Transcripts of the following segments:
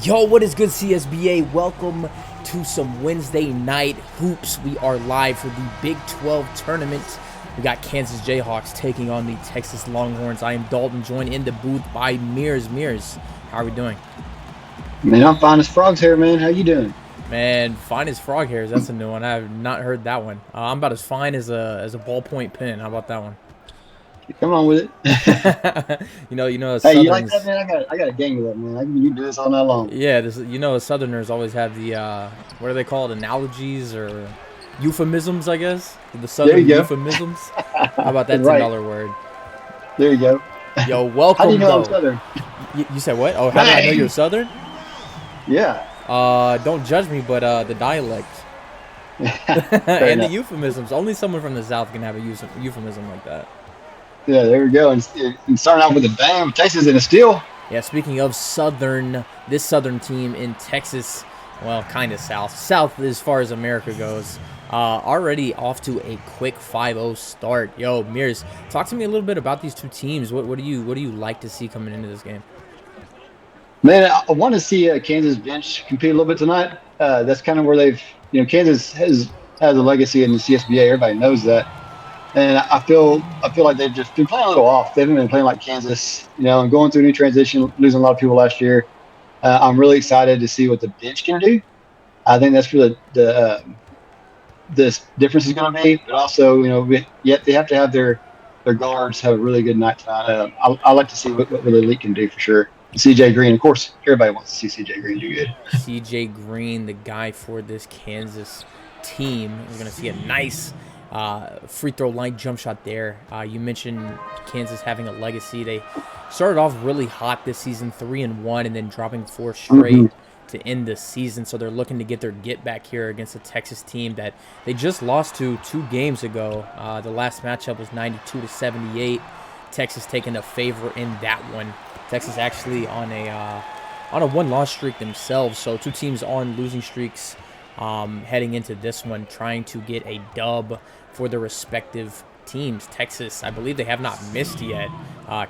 Yo, what is good, CSBA? Welcome to some Wednesday night hoops. We are live for the Big 12 tournament. We got Kansas Jayhawks taking on the Texas Longhorns. I am Dalton, joined in the booth by Mears. Mears, how are we doing? Man, I'm fine as frogs here, man. How you doing? Man, fine as frog hairs. That's a new one. I have not heard that one. I'm about as fine as a ballpoint pen. How about that one? Come on with it. you know. Hey, you like that, man? I got a gang with that, man. You can do this all night long. Yeah, Southerners always have the what are they called? Analogies or euphemisms, I guess. The Southern euphemisms. How about that $10 word? There you go. Yo, welcome. How do you know I'm Southern? You said what? Oh, how do I know you're Southern? Yeah. Don't judge me, but the dialect and the euphemisms. Only someone from the South can have a euphemism like that. Yeah, there we go. And starting off with a bang, Texas in a steal. Yeah, speaking of Southern, this Southern team in Texas, well, kind of South as far as America goes, already off to a quick 5-0 start. Yo, Mears, talk to me a little bit about these two teams. What do you like to see coming into this game? Man, I want to see Kansas bench compete a little bit tonight. That's kind of where they've, Kansas has a legacy in the CSBA. Everybody knows that. And I feel like they've just been playing a little off. They haven't been playing like Kansas, and going through a new transition, losing a lot of people last year. I'm really excited to see what the bench can do. I think that's where the difference is going to be. But also, yet they have to have their guards have a really good night tonight. I like to see what the elite can do for sure. CJ Green, of course, everybody wants to see CJ Green do good. CJ Green, the guy for this Kansas team. We're going to see a nice free throw line jump shot there. You mentioned Kansas having a legacy. They started off really hot this season, 3-1, and then dropping 4 straight to end the season. So they're looking to get their get back here against a Texas team that they just lost to 2 games ago. The last matchup was 92-78. Texas taking a favor in that one. Texas actually on a 1-loss streak themselves. So 2 teams on losing streaks heading into this one, trying to get a dub for their respective teams. Texas, I believe they have not missed yet.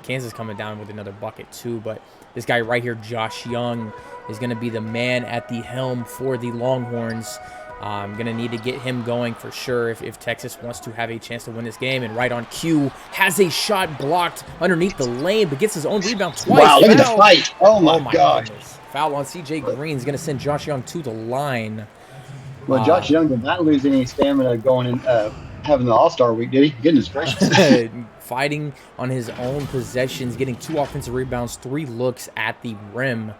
Kansas coming down with another bucket too, but this guy right here, Josh Young, is going to be the man at the helm for the Longhorns. I'm going to need to get him going for sure if Texas wants to have a chance to win this game. And right on cue, has a shot blocked underneath the lane, but gets his own rebound twice. Wow, look at the fight. Oh, my God. Goodness. Foul on C.J. Green is going to send Josh Young to the line. Well, Josh Young did not lose any stamina going in, having the All-Star week, did he? Goodness gracious. Fighting on his own possessions, getting 2 offensive rebounds, 3 looks at the rim,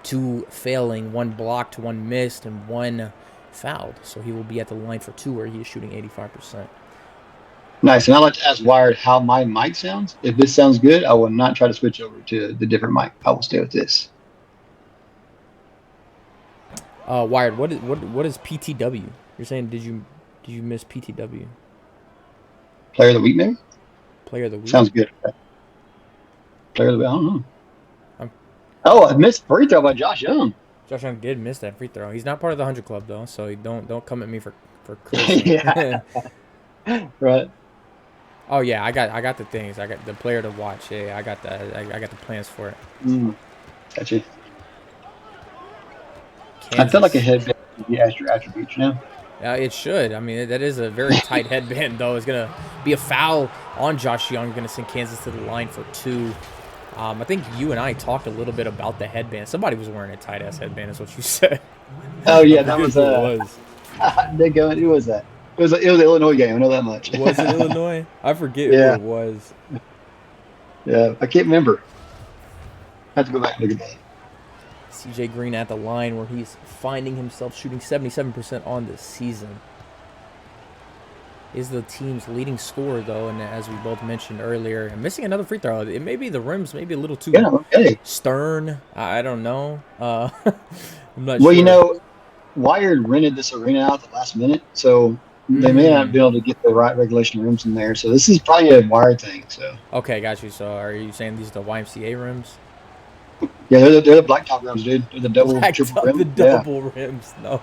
2 failing, 1 blocked, 1 missed, and 1 fouled. So he will be at the line for 2 where he is shooting 85%. Nice. And I'd like to ask Wired how my mic sounds. If this sounds good, I will not try to switch over to the different mic. I will stay with this. Wired, what is PTW? You're saying did you miss PTW? Player of the week, maybe? Player of the week. Sounds good. Player of the week. I don't know. I missed free throw by Josh Young. Josh Young did miss that free throw. He's not part of the 100 Club though, so don't come at me for cursing. Yeah. Right. Oh yeah, I got the things. I got the player to watch. Yeah, I got that. I got the plans for it. Gotcha. Kansas. I feel like a headband would be extra attributes, you know? It should. I mean, that is a very tight headband, though. It's going to be a foul on Josh Young. Going to send Kansas to the line for 2. I think you and I talked a little bit about the headband. Somebody was wearing a tight-ass headband, is what you said. Oh, yeah, that was... Who was that? It was an Illinois game. I know that much. Was it Illinois? I forget who it was. Yeah, I can't remember. I have to go back and look at that. C.J. Green at the line where he's finding himself shooting 77% on the season. Is the team's leading scorer, though, and as we both mentioned earlier, and missing another free throw. It may be the rims, maybe a little too stern. I don't know. I'm not sure. Well, you know, Wired rented this arena out at the last minute, so they may not be able to get the right regulation rims in there. So this is probably a Wired thing. So okay, got you. So are you saying these are the YMCA rims? Yeah, they're the blacktop rims, dude. They're the double, triple rim. The double rims. No,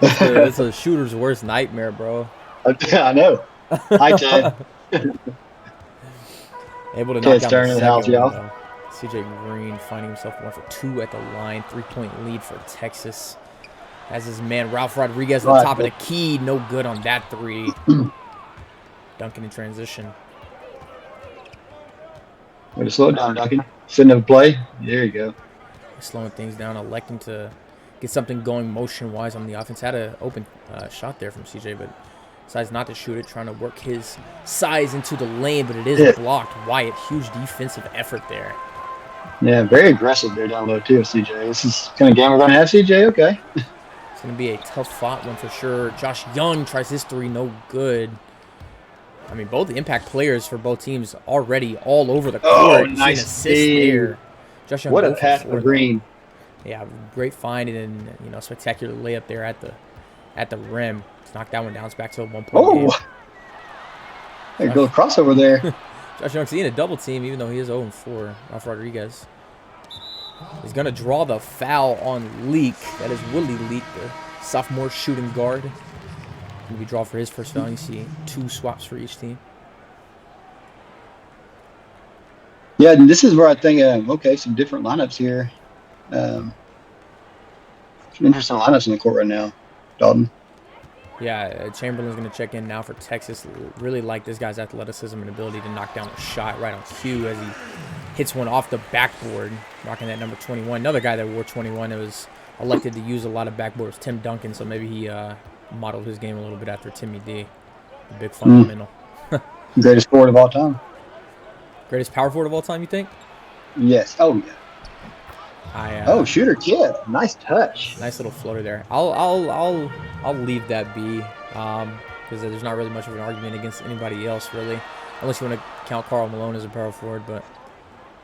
that's a shooter's worst nightmare, bro. I know. High tech. Able to knock down the second one, C.J. Green finding himself 1 for 2 at the line. 3-point lead for Texas. Has his man Ralph Rodriguez on the top of the key. No good on that 3. Duncan in transition. Way to slow it down, Duncan. Send him play. There you go. Slowing things down, electing to get something going motion-wise on the offense. Had an open shot there from CJ, but decides not to shoot it, trying to work his size into the lane, but it is blocked. Wyatt, huge defensive effort there. Yeah, very aggressive there down low, too, CJ. This is kind of game we're going to have, CJ? Okay. It's going to be a tough-fought one for sure. Josh Young tries his 3, no good. I mean, both the impact players for both teams already all over the court. Oh, nice assist there. Josh Young, what a pass for Green. Yeah, great find and then, spectacular layup there at the rim. Let's knock that one down. It's back to a 1-point game. Hey, go crossover there. Josh Young seeing a double team, even though he is 0-4 off Rodriguez. He's going to draw the foul on Leak. That is Willie Leak, the sophomore shooting guard. Going to be draw for his first foul. You see 2 swaps for each team. Yeah, and this is where I think, some different lineups here. Some interesting lineups in the court right now, Dalton. Yeah, Chamberlain's going to check in now for Texas. Really like this guy's athleticism and ability to knock down a shot right on cue as he hits one off the backboard, rocking that number 21. Another guy that wore 21 that was elected to use a lot of backboards, Tim Duncan, so maybe he modeled his game a little bit after Timmy D, the big fundamental. Greatest forward of all time. Greatest power forward of all time, you think? Yes. Oh, yeah. Shooter kid. Nice touch. Nice little floater there. I'll leave that be. because there's not really much of an argument against anybody else, really. Unless you want to count Karl Malone as a power forward, but...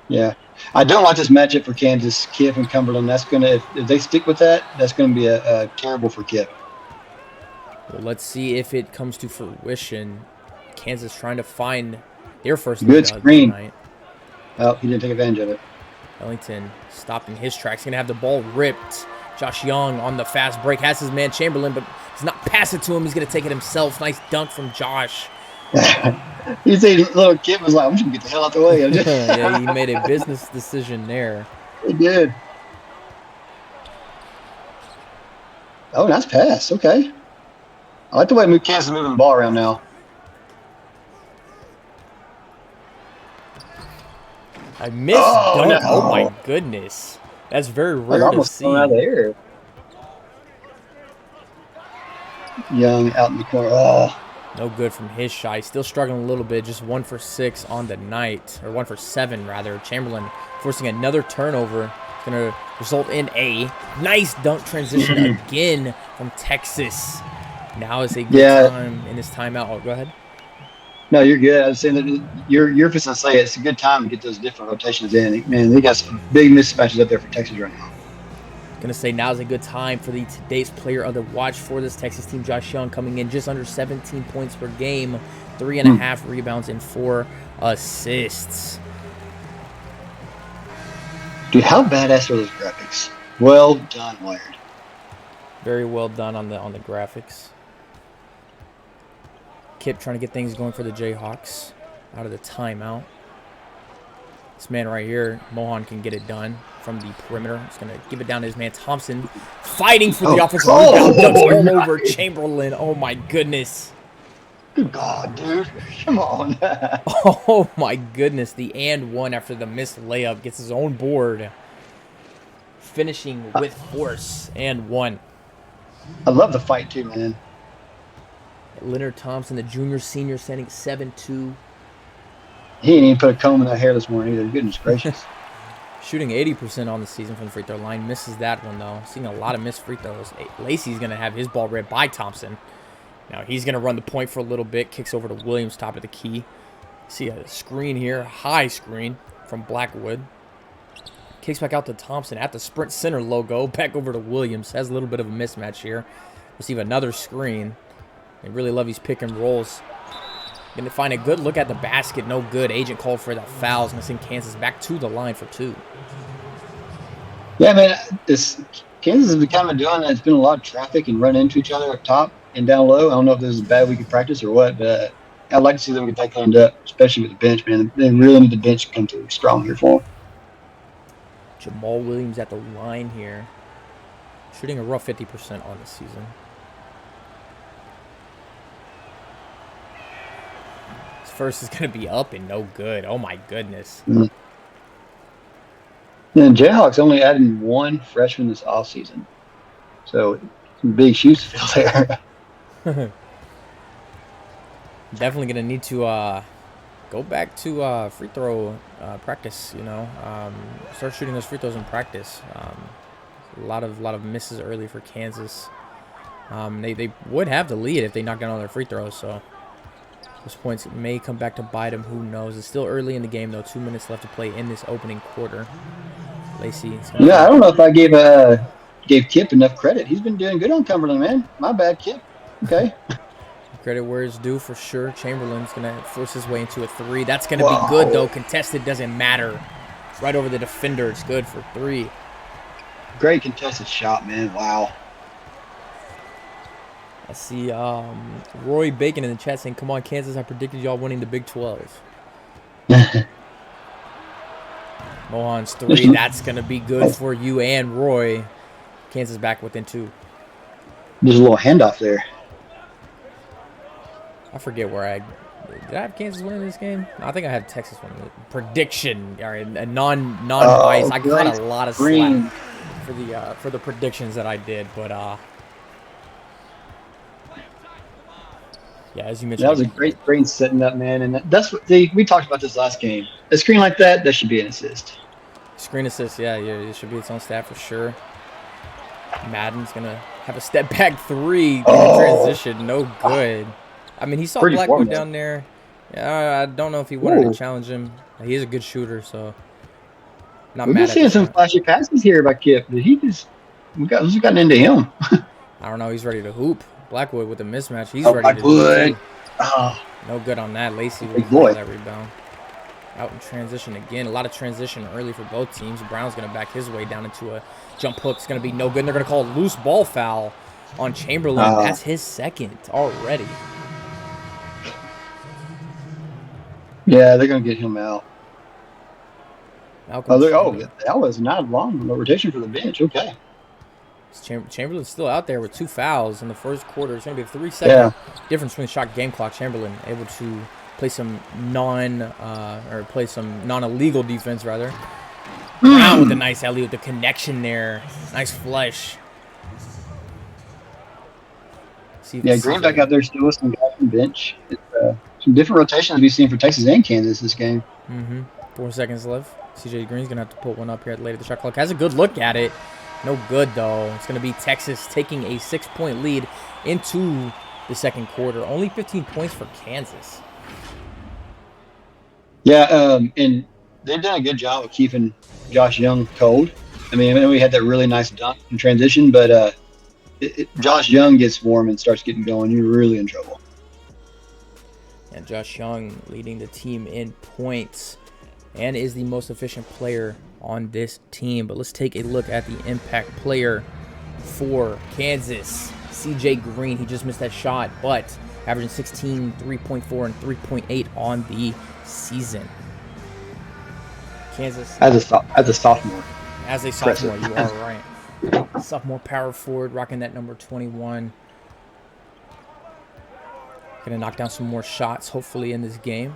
Yeah. I don't like this matchup for Kansas, Kip and Cumberland. That's going to, if they stick with that, that's going to be a terrible for Kip. Well, let's see if it comes to fruition. Kansas trying to find their first Good lead screen. tonight. Oh, he didn't take advantage of it. Ellington stopped in his tracks. Going to have the ball ripped. Josh Young on the fast break. Has his man Chamberlain, but does not pass it to him. He's going to take it himself. Nice dunk from Josh. You see, little Kip was like, I'm just going to get the hell out the way. Yeah, he made a business decision there. He did. Oh, nice pass. Okay. I like the way Kansas is moving the ball around now. I missed dunk. No. Oh, my goodness. That's very rare to see. Out of the air. Young out in the corner. Oh. No good from his shot. He's still struggling a little bit. Just 1 for 6 on the night. Or 1 for 7, rather. Chamberlain forcing another turnover. It's going to result in a nice dunk transition again from Texas. Now is a good time in this timeout. Oh, go ahead. No, you're good. I was saying that you're just going to say it's a good time to get those different rotations in. Man, they got some big mismatches up there for Texas right now. Going to say now is a good time for today's player of the watch for this Texas team. Josh Young coming in just under 17 points per game, 3.5 rebounds and 4 assists. Dude, how badass are those graphics? Well done, Wired. Very well done on the graphics. Kip trying to get things going for the Jayhawks out of the timeout. This man right here, Mohan, can get it done from the perimeter. He's going to give it down to his man Thompson. Fighting for the offensive rebound. Dunks all over Chamberlain. Oh, my goodness. Good God, dude. Come on. Oh, my goodness. The and one after the missed layup. Gets his own board. Finishing with force. And one. I love the fight, too, man. Leonard Thompson, the junior, senior, standing 7'2". He didn't even put a comb in that hair this morning either. Goodness gracious. Shooting 80% on the season from the free throw line. Misses that one, though. Seeing a lot of missed free throws. Lacey's going to have his ball read by Thompson. Now he's going to run the point for a little bit. Kicks over to Williams, top of the key. See a screen here. High screen from Blackwood. Kicks back out to Thompson at the Sprint Center logo. Back over to Williams. Has a little bit of a mismatch here. Receive another screen. They really love these pick and rolls. Going to find a good look at the basket. No good. Agent called for that foul. Is going to send Kansas back to the line for 2. Yeah, man. Kansas has been kind of doing that. It's been a lot of traffic and running into each other up top and down low. I don't know if this is a bad week of practice or what, but I'd like to see them get that cleaned up, especially with the bench, man. They really need the bench to come through strong here for them. Jamal Williams at the line here. Shooting a rough 50% on the season. First is going to be up and no good. Oh, my goodness. Mm-hmm. And Jayhawks only added 1 freshman this offseason. So, some big shoes to fill there. Definitely going to need to go back to free throw practice, you know. Start shooting those free throws in practice. A lot of misses early for Kansas. They would have the lead if they knocked down all their free throws, so... Those points may come back to bite him. Who knows? It's still early in the game, though. 2 minutes left to play in this opening quarter. Lacey. Yeah, I don't know if I gave Kip enough credit. He's been doing good on Cumberland, man. My bad, Kip. Okay. Credit where it's due for sure. Chamberlain's going to force his way into a 3. That's going to be good, though. Contested doesn't matter. It's right over the defender. It's good for 3. Great contested shot, man. Wow. I see Roy Bacon in the chat saying, come on, Kansas, I predicted y'all winning the Big 12. Mohan's 3. That's going to be good for you and Roy. Kansas back within 2. There's a little handoff there. I forget where did I have Kansas winning this game? No, I think I had Texas winning. Prediction. All right, a non-bias. I got a lot of slack for the predictions that I did, but yeah, as you mentioned, that was a great screen setting up, man. And that's what we talked about this last game. A screen like that should be an assist. Screen assist, yeah, it should be its own stat for sure. Madden's gonna have a step back 3 in transition, no good. I mean, he saw Pretty Blackwood formal. down there. Yeah, I don't know if he wanted to challenge him. He is a good shooter, so not We've been mad at the seeing some shot. flashy passes here by Kip. Did he just who's gotten into him? I don't know. He's ready to hoop. Blackwood with the mismatch. He's Oh, ready to hoop Blackwood. too. Oh, No good on that. Lacey big was boy. that rebound. Out in transition again. A lot of transition early for both teams. Brown's going to back his way down into a jump hook. It's going to be no good. And they're going to call a loose ball foul on Chamberlain. That's his second already. Yeah, they're going to get him out. Malcolm That was not long rotation for the bench. Okay. Chamberlain's still out there with 2 fouls in the first quarter. It's going to be a 3-second difference between the shot game clock. Chamberlain able to play some non-illegal defense rather. Brown with a nice alley with the connection there. Nice flush. Green back out there still with some guys from the bench. Some different rotations we've seen for Texas and Kansas this game. 4 seconds left. CJ Green's going to have to put one up here at the late of the shot clock. Has a good look at it. No good, though. It's going to be Texas taking a 6-point lead into the second quarter. Only 15 points for Kansas. Yeah, and they've done a good job of keeping Josh Young cold. I mean, we had that really nice dunk in transition, but Josh Young gets warm and starts getting going, you're really in trouble. And Josh Young leading the team in points and is the most efficient player on this team. But let's take a look at the impact player for Kansas. CJ Green, he just missed that shot, but averaging 16, 3.4, and 3.8 on the season. Kansas. As a sophomore. As a sophomore, you are right. Sophomore power forward, rocking that number 21. Gonna knock down some more shots, hopefully, in this game.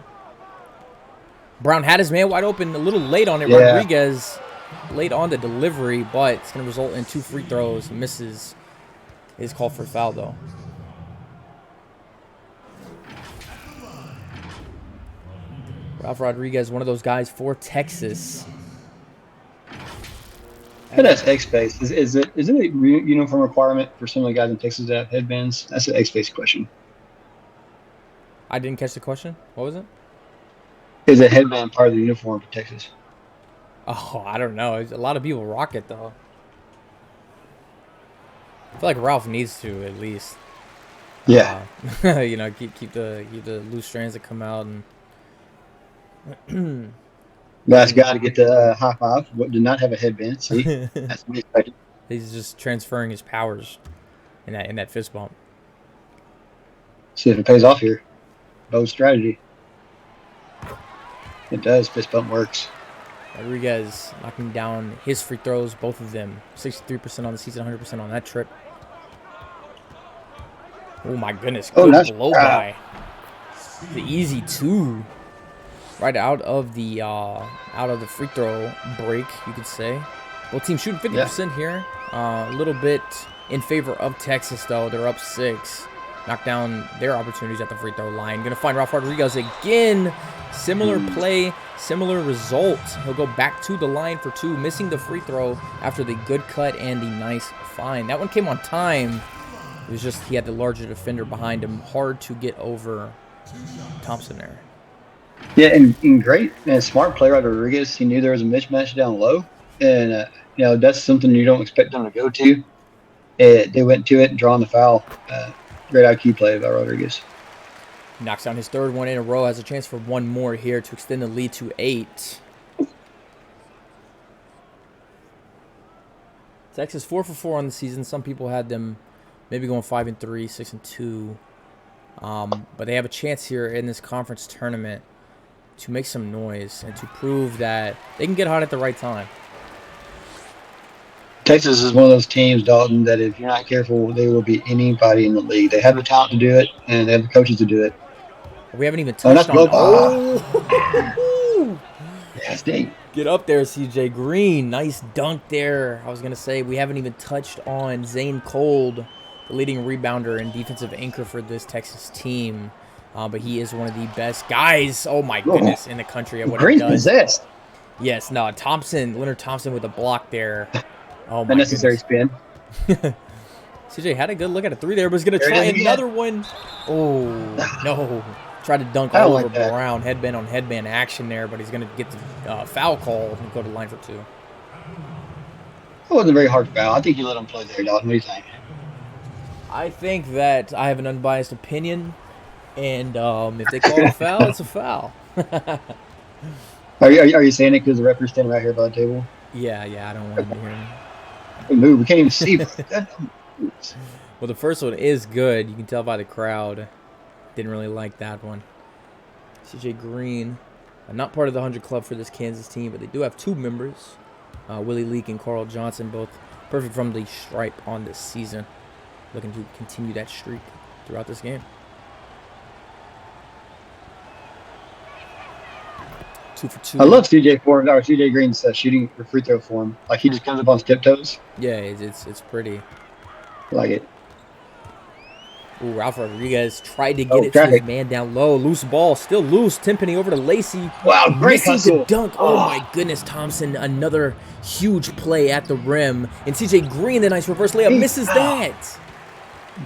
Brown had his man wide open, a little late on it. Yeah. Rodriguez late on the delivery, but it's gonna result in 2 free throws. Misses. Is called for foul, though. Ralph Rodriguez, one of those guys for Texas. And that's X-Space. Is it a uniform requirement for some of the guys in Texas that have headbands? That's an X-Space question. I didn't catch the question. What was it? Is a headband part of the uniform for Texas? Oh, I don't know. A lot of people rock it, though. I feel like Ralph needs to, at least. Yeah. You know, keep the loose strands that come out and. Last guy to get the high five did not have a headband. See, that's to be expected. He's just transferring his powers in that fist bump. See if it pays off here. Bold strategy. It does. Fist bump works. Rodriguez knocking down his free throws, both of them. 63% on the season, 100% on that trip. Oh my goodness! Good blow by. The easy 2. Right out of the free throw break, you could say. Both teams shooting 50% here. A little bit in favor of Texas, though. They're up 6. Knock down their opportunities at the free throw line. Going to find Ralph Rodriguez again. Similar play, similar result. He'll go back to the line for 2, missing the free throw after the good cut and the nice find. That one came on time. It was just he had the larger defender behind him. Hard to get over Thompson there. Yeah, and great and smart play by Rodriguez. He knew there was a mismatch down low, and that's something you don't expect them to go to. They went to it and drawing the foul. Great IQ play by Rodriguez. He knocks down his 3rd one in a row. Has a chance for 1 more here to extend the lead to 8. Texas 4 for 4 on the season. Some people had them maybe going 5-3, 6-2. But they have a chance here in this conference tournament to make some noise and to prove that they can get hot at the right time. Texas is one of those teams, Dalton, that if you're not careful, they will beat anybody in the league. They have the talent to do it, and they have the coaches to do it. We haven't even touched on... Yes, Dave. Get up there, CJ Green. Nice dunk there. I was going to say, we haven't even touched on Zane Cold, the leading rebounder and defensive anchor for this Texas team. But he is one of the best guys, oh my goodness, in the country at what he does. Possessed. Yes, no, Leonard Thompson with a block there. Oh my unnecessary goodness. Spin. CJ had a good look at a 3 there, but he's going to try another one. Oh, no. Tried to dunk all over Brown. Headband on headband action there, but he's going to get the foul call and go to the line for 2. It wasn't a very hard foul. I think you let him play there, Dalton. What do you think? I think that I have an unbiased opinion, and if they call a foul, it's a foul. Are you saying it because the referee's standing right here by the table? Yeah, I don't want him to hear me. Move. We can't even see. Well, the first one is good. You can tell by the crowd. Didn't really like that one. CJ Green, not part of the 100 club for this Kansas team, but they do have 2 members. Willie Leak and Carl Johnson, both perfect from the stripe on this season. Looking to continue that streak throughout this game. 2 for 2. I love CJ Green's shooting for free throw form. Like, he just comes up on his tiptoes. Yeah, it's pretty. I like it. Ooh, Ralph Rodriguez tried to get it to his man down low. Loose ball, still loose. Timpany over to Lacey. Wow, great hustle. Dunk. Oh, my goodness, Thompson. Another huge play at the rim. And CJ Green, the nice reverse layup, misses that.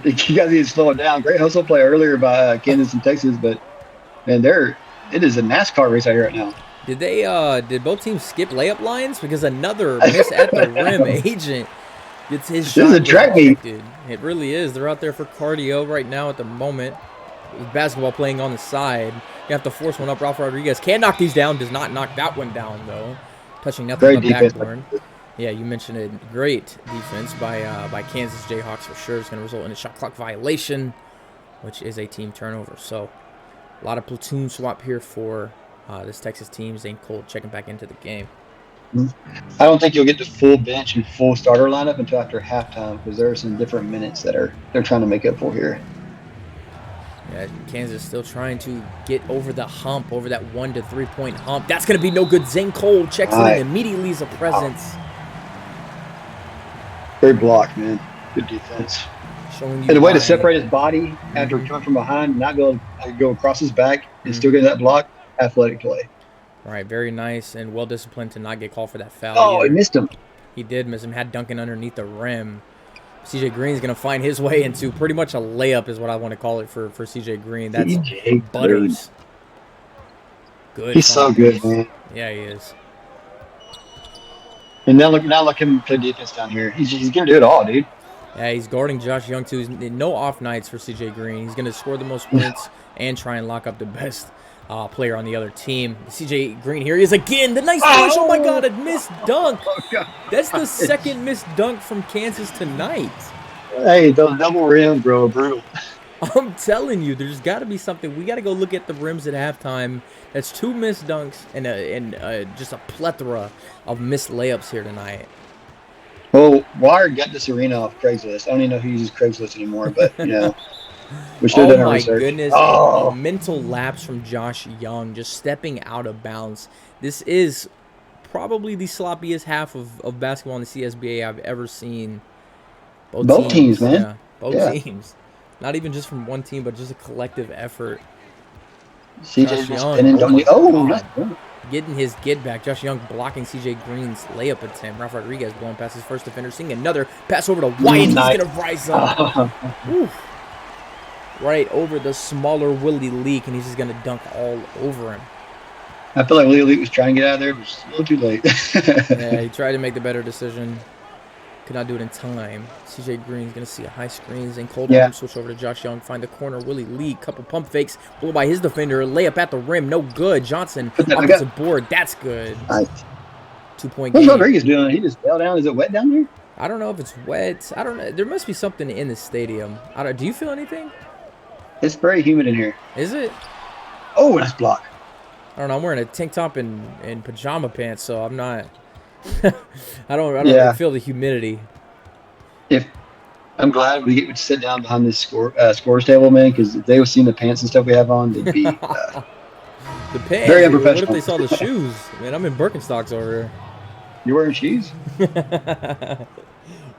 You guys need to slow it down. Great hustle play earlier by Kansas and Texas, but, man, it is a NASCAR race out here right now. Did both teams skip layup lines? Because another miss at the rim. Agent gets his shot. This is a track meet. It really is. They're out there for cardio right now at the moment. Basketball playing on the side. You have to force one up. Ralph Rodriguez can knock these down. Does not knock that one down, though. Touching nothing but backboard. Yeah, you mentioned it. Great defense by Kansas Jayhawks for sure. It's going to result in a shot clock violation, which is a team turnover. So a lot of platoon swap here for this Texas team. Zane Cole checking back into the game. I don't think you'll get the full bench and full starter lineup until after halftime because there are some different minutes that they're trying to make up for here. Yeah, Kansas still trying to get over the hump, over that 1 to 3 point hump. That's going to be no good. Zane Cole checks it and immediately is a presence. Great block, man. Good defense. And the way to separate his body after coming from behind, not go across his back and still get that block, athletic play. All right, very nice and well-disciplined to not get called for that foul. Oh, he missed him. He did miss him. Had Duncan underneath the rim. CJ Green's going to find his way into pretty much a layup is what I want to call it for CJ Green. That's butters. Good. He's so good, man. Yeah, he is. And now look him play defense down here. He's going to do it all, dude. Yeah, he's guarding Josh Young, too. No off nights for CJ Green. He's going to score the most points and try and lock up the best player on the other team. CJ Green, here he is again. The nice push. Oh, my God, a missed dunk. That's the second missed dunk from Kansas tonight. Hey, those double rims, bro, brutal. I'm telling you, there's got to be something. We got to go look at the rims at halftime. That's 2 missed dunks and just a plethora of missed layups here tonight. Well, Wired got this arena off Craigslist. I don't even know who uses Craigslist anymore, but, you know. We should have done our research. Goodness. A mental lapse from Josh Young, just stepping out of bounds. This is probably the sloppiest half of basketball in the CSBA I've ever seen. Both teams, man. Yeah, both teams. Not even just from one team, but just a collective effort. CJ Young, getting his get back. Josh Young blocking CJ Green's layup attempt. Ralph Rodriguez blowing past his first defender. Seeing another pass over to White. He's going to rise up. Right over the smaller Willie Leak, and he's just going to dunk all over him. I feel like Willie Leak was trying to get out of there, but it was a little too late. Yeah, he tried to make the better decision. Could not do it in time. CJ Green's going to see a high screen. Zane Cole switch over to Josh Young. Find the corner. Willie Leak. Couple pump fakes. Blow by his defender. Layup at the rim. No good. Johnson offensive board. That's good. Nice. 2-point game. What's Rodriguez doing? He just fell down. Is it wet down there? I don't know if it's wet. I don't know. There must be something in the stadium. Do you feel anything? It's very humid in here. Is it? Oh, that's blocked. I don't know. I'm wearing a tank top and pajama pants, so I'm not. I don't feel the humidity. I'm glad we get to sit down behind this scores table, man, because if they were seeing the pants and stuff we have on, they'd be the pants. Very unprofessional. What if they saw the shoes? Man, I'm in Birkenstocks over here. You wearing shoes?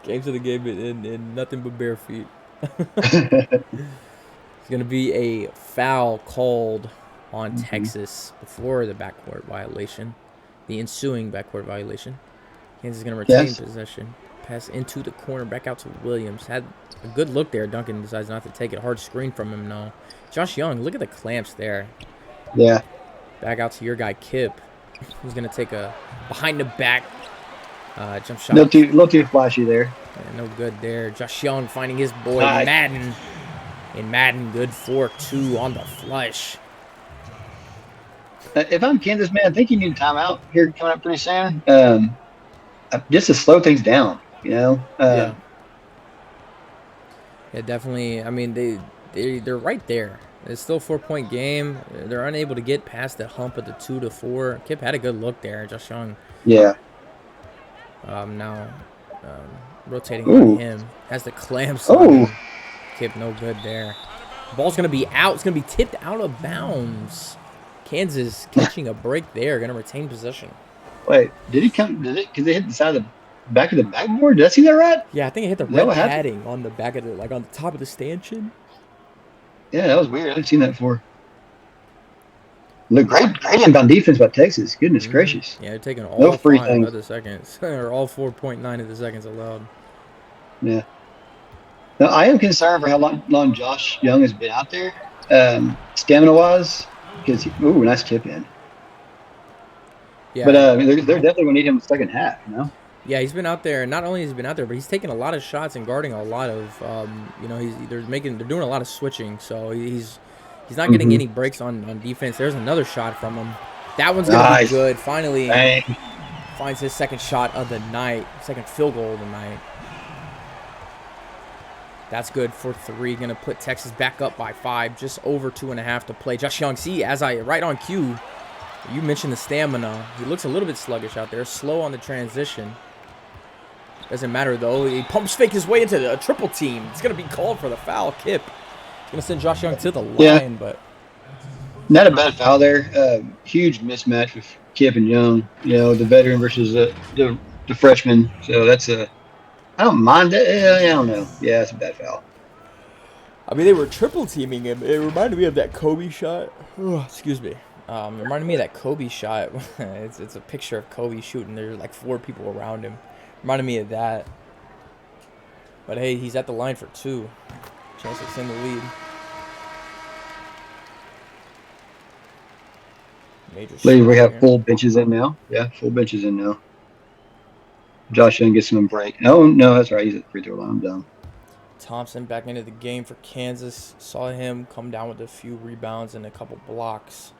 Came to the game in nothing but bare feet. It's going to be a foul called on Texas before the backcourt violation, the ensuing backcourt violation. Kansas is going to retain possession. pass into the corner, back out to Williams. Had a good look there. Duncan decides not to take it. Hard screen from him, no. Josh Young, look at the clamps there. Yeah. Back out to your guy, Kip. Who's going to take a behind-the-back jump shot. A little too flashy there. Yeah, no good there. Josh Young finding his boy, Nice. Madden. And Madden, good fork, 2 on the flush. If I'm Kansas, man, I think you need a timeout here coming up pretty soon. Just to slow things down, you know. Yeah, definitely. I mean, they're right there. It's still a 4-point game. They're unable to get past the hump of the 2 to 4. Kip had a good look there. Josh Young. Yeah. Now rotating on him. Has the clamps on him. Kip no good there. Ball's going to be out. It's going to be tipped out of bounds. Kansas catching a break there. Going to retain possession. Wait, did he come? Did it? Because they hit the side of the back of the backboard. Did I see that right? Yeah, I think it hit the red padding on the back of the, like on the top of the stanchion. Yeah, that was weird. I haven't seen that before. Look, great inbound defense by Texas. Goodness gracious. Yeah, they're taking all 5 of the seconds, or all 4.9 of the seconds allowed. Yeah. Now, I am concerned for how long Josh Young has been out there, stamina-wise, because, nice tip in. Yeah. But they're definitely going to need him in the second half, you know? Yeah, he's been out there. Not only has he been out there, but he's taking a lot of shots and guarding a lot of, they're doing a lot of switching, so he's not getting any breaks on defense. There's another shot from him. That one's going to be good. Finally finds his second shot of the night, second field goal of the night. That's good for 3. Going to put Texas back up by 5. Just over 2.5 to play. Josh Young, see, right on cue, you mentioned the stamina. He looks a little bit sluggish out there. Slow on the transition. Doesn't matter, though. He pumps fake his way into a triple team. It's going to be called for the foul. Kip. It's going to send Josh Young to the line, but... Not a bad foul there. Huge mismatch with Kip and Young. You know, the veteran versus the freshman. So that's a... I don't mind it. I don't know. Yeah, it's a bad foul. I mean, they were triple teaming him. It reminded me of that Kobe shot. Oh, excuse me. It reminded me of that Kobe shot. It's a picture of Kobe shooting. There's like 4 people around him. Reminded me of that. But hey, he's at the line for 2. Chance to extend the lead. We have full benches in now. Yeah, full benches in now. Josh Young gets him a break. Oh, no, that's right. He's at the free throw line. I'm done. Thompson back into the game for Kansas. Saw him come down with a few rebounds and a couple blocks.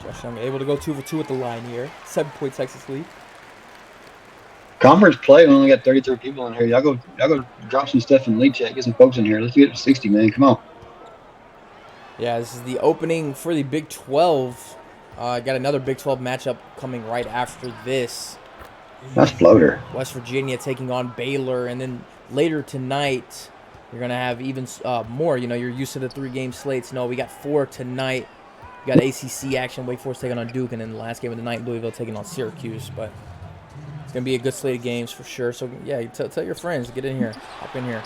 Josh Young able to go 2 for 2 at the line here. 7-point Texas lead. Conference play, we only got 33 people in here. Y'all go drop some stuff in the league chat. Get some folks in here. Let's get to 60, man. Come on. Yeah, this is the opening for the Big 12. Got another Big 12 matchup coming right after this. Nice floater. West Virginia taking on Baylor. And then later tonight, you're going to have even more. You know, you're used to the 3-game slates. No, we got 4 tonight. We got ACC action. Wake Forest taking on Duke. And then the last game of the night, Louisville taking on Syracuse. But it's going to be a good slate of games for sure. So, yeah, tell your friends. Get in here. Hop in here.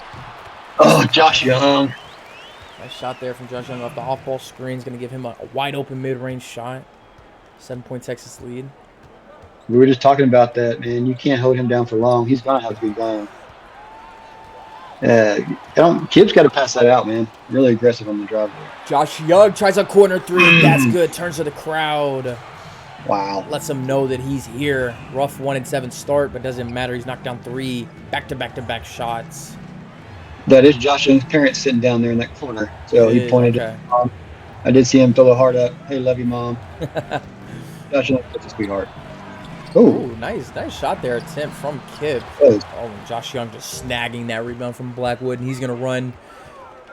Oh, Josh Young. Nice shot there from Josh Young off the off-ball screen. Is going to give him a wide-open mid-range shot. 7-point Texas lead. We were just talking about that, man. You can't hold him down for long. He's going to have to be gone. Kip's got to pass that out, man. Really aggressive on the drive there. Josh Young tries a corner 3. That's good. Turns to the crowd. Wow. Lets him know that he's here. Rough 1-7 start, but doesn't matter. He's knocked down 3 back-to-back-to-back shots. That is Josh Young's parents sitting down there in that corner. So he pointed to his mom. I did see him throw a heart up. Hey, love you, Mom. Josh Young, such a sweetheart. Oh, nice shot there. Attempt from Kip. Oh, and Josh Young just snagging that rebound from Blackwood, and he's going to run.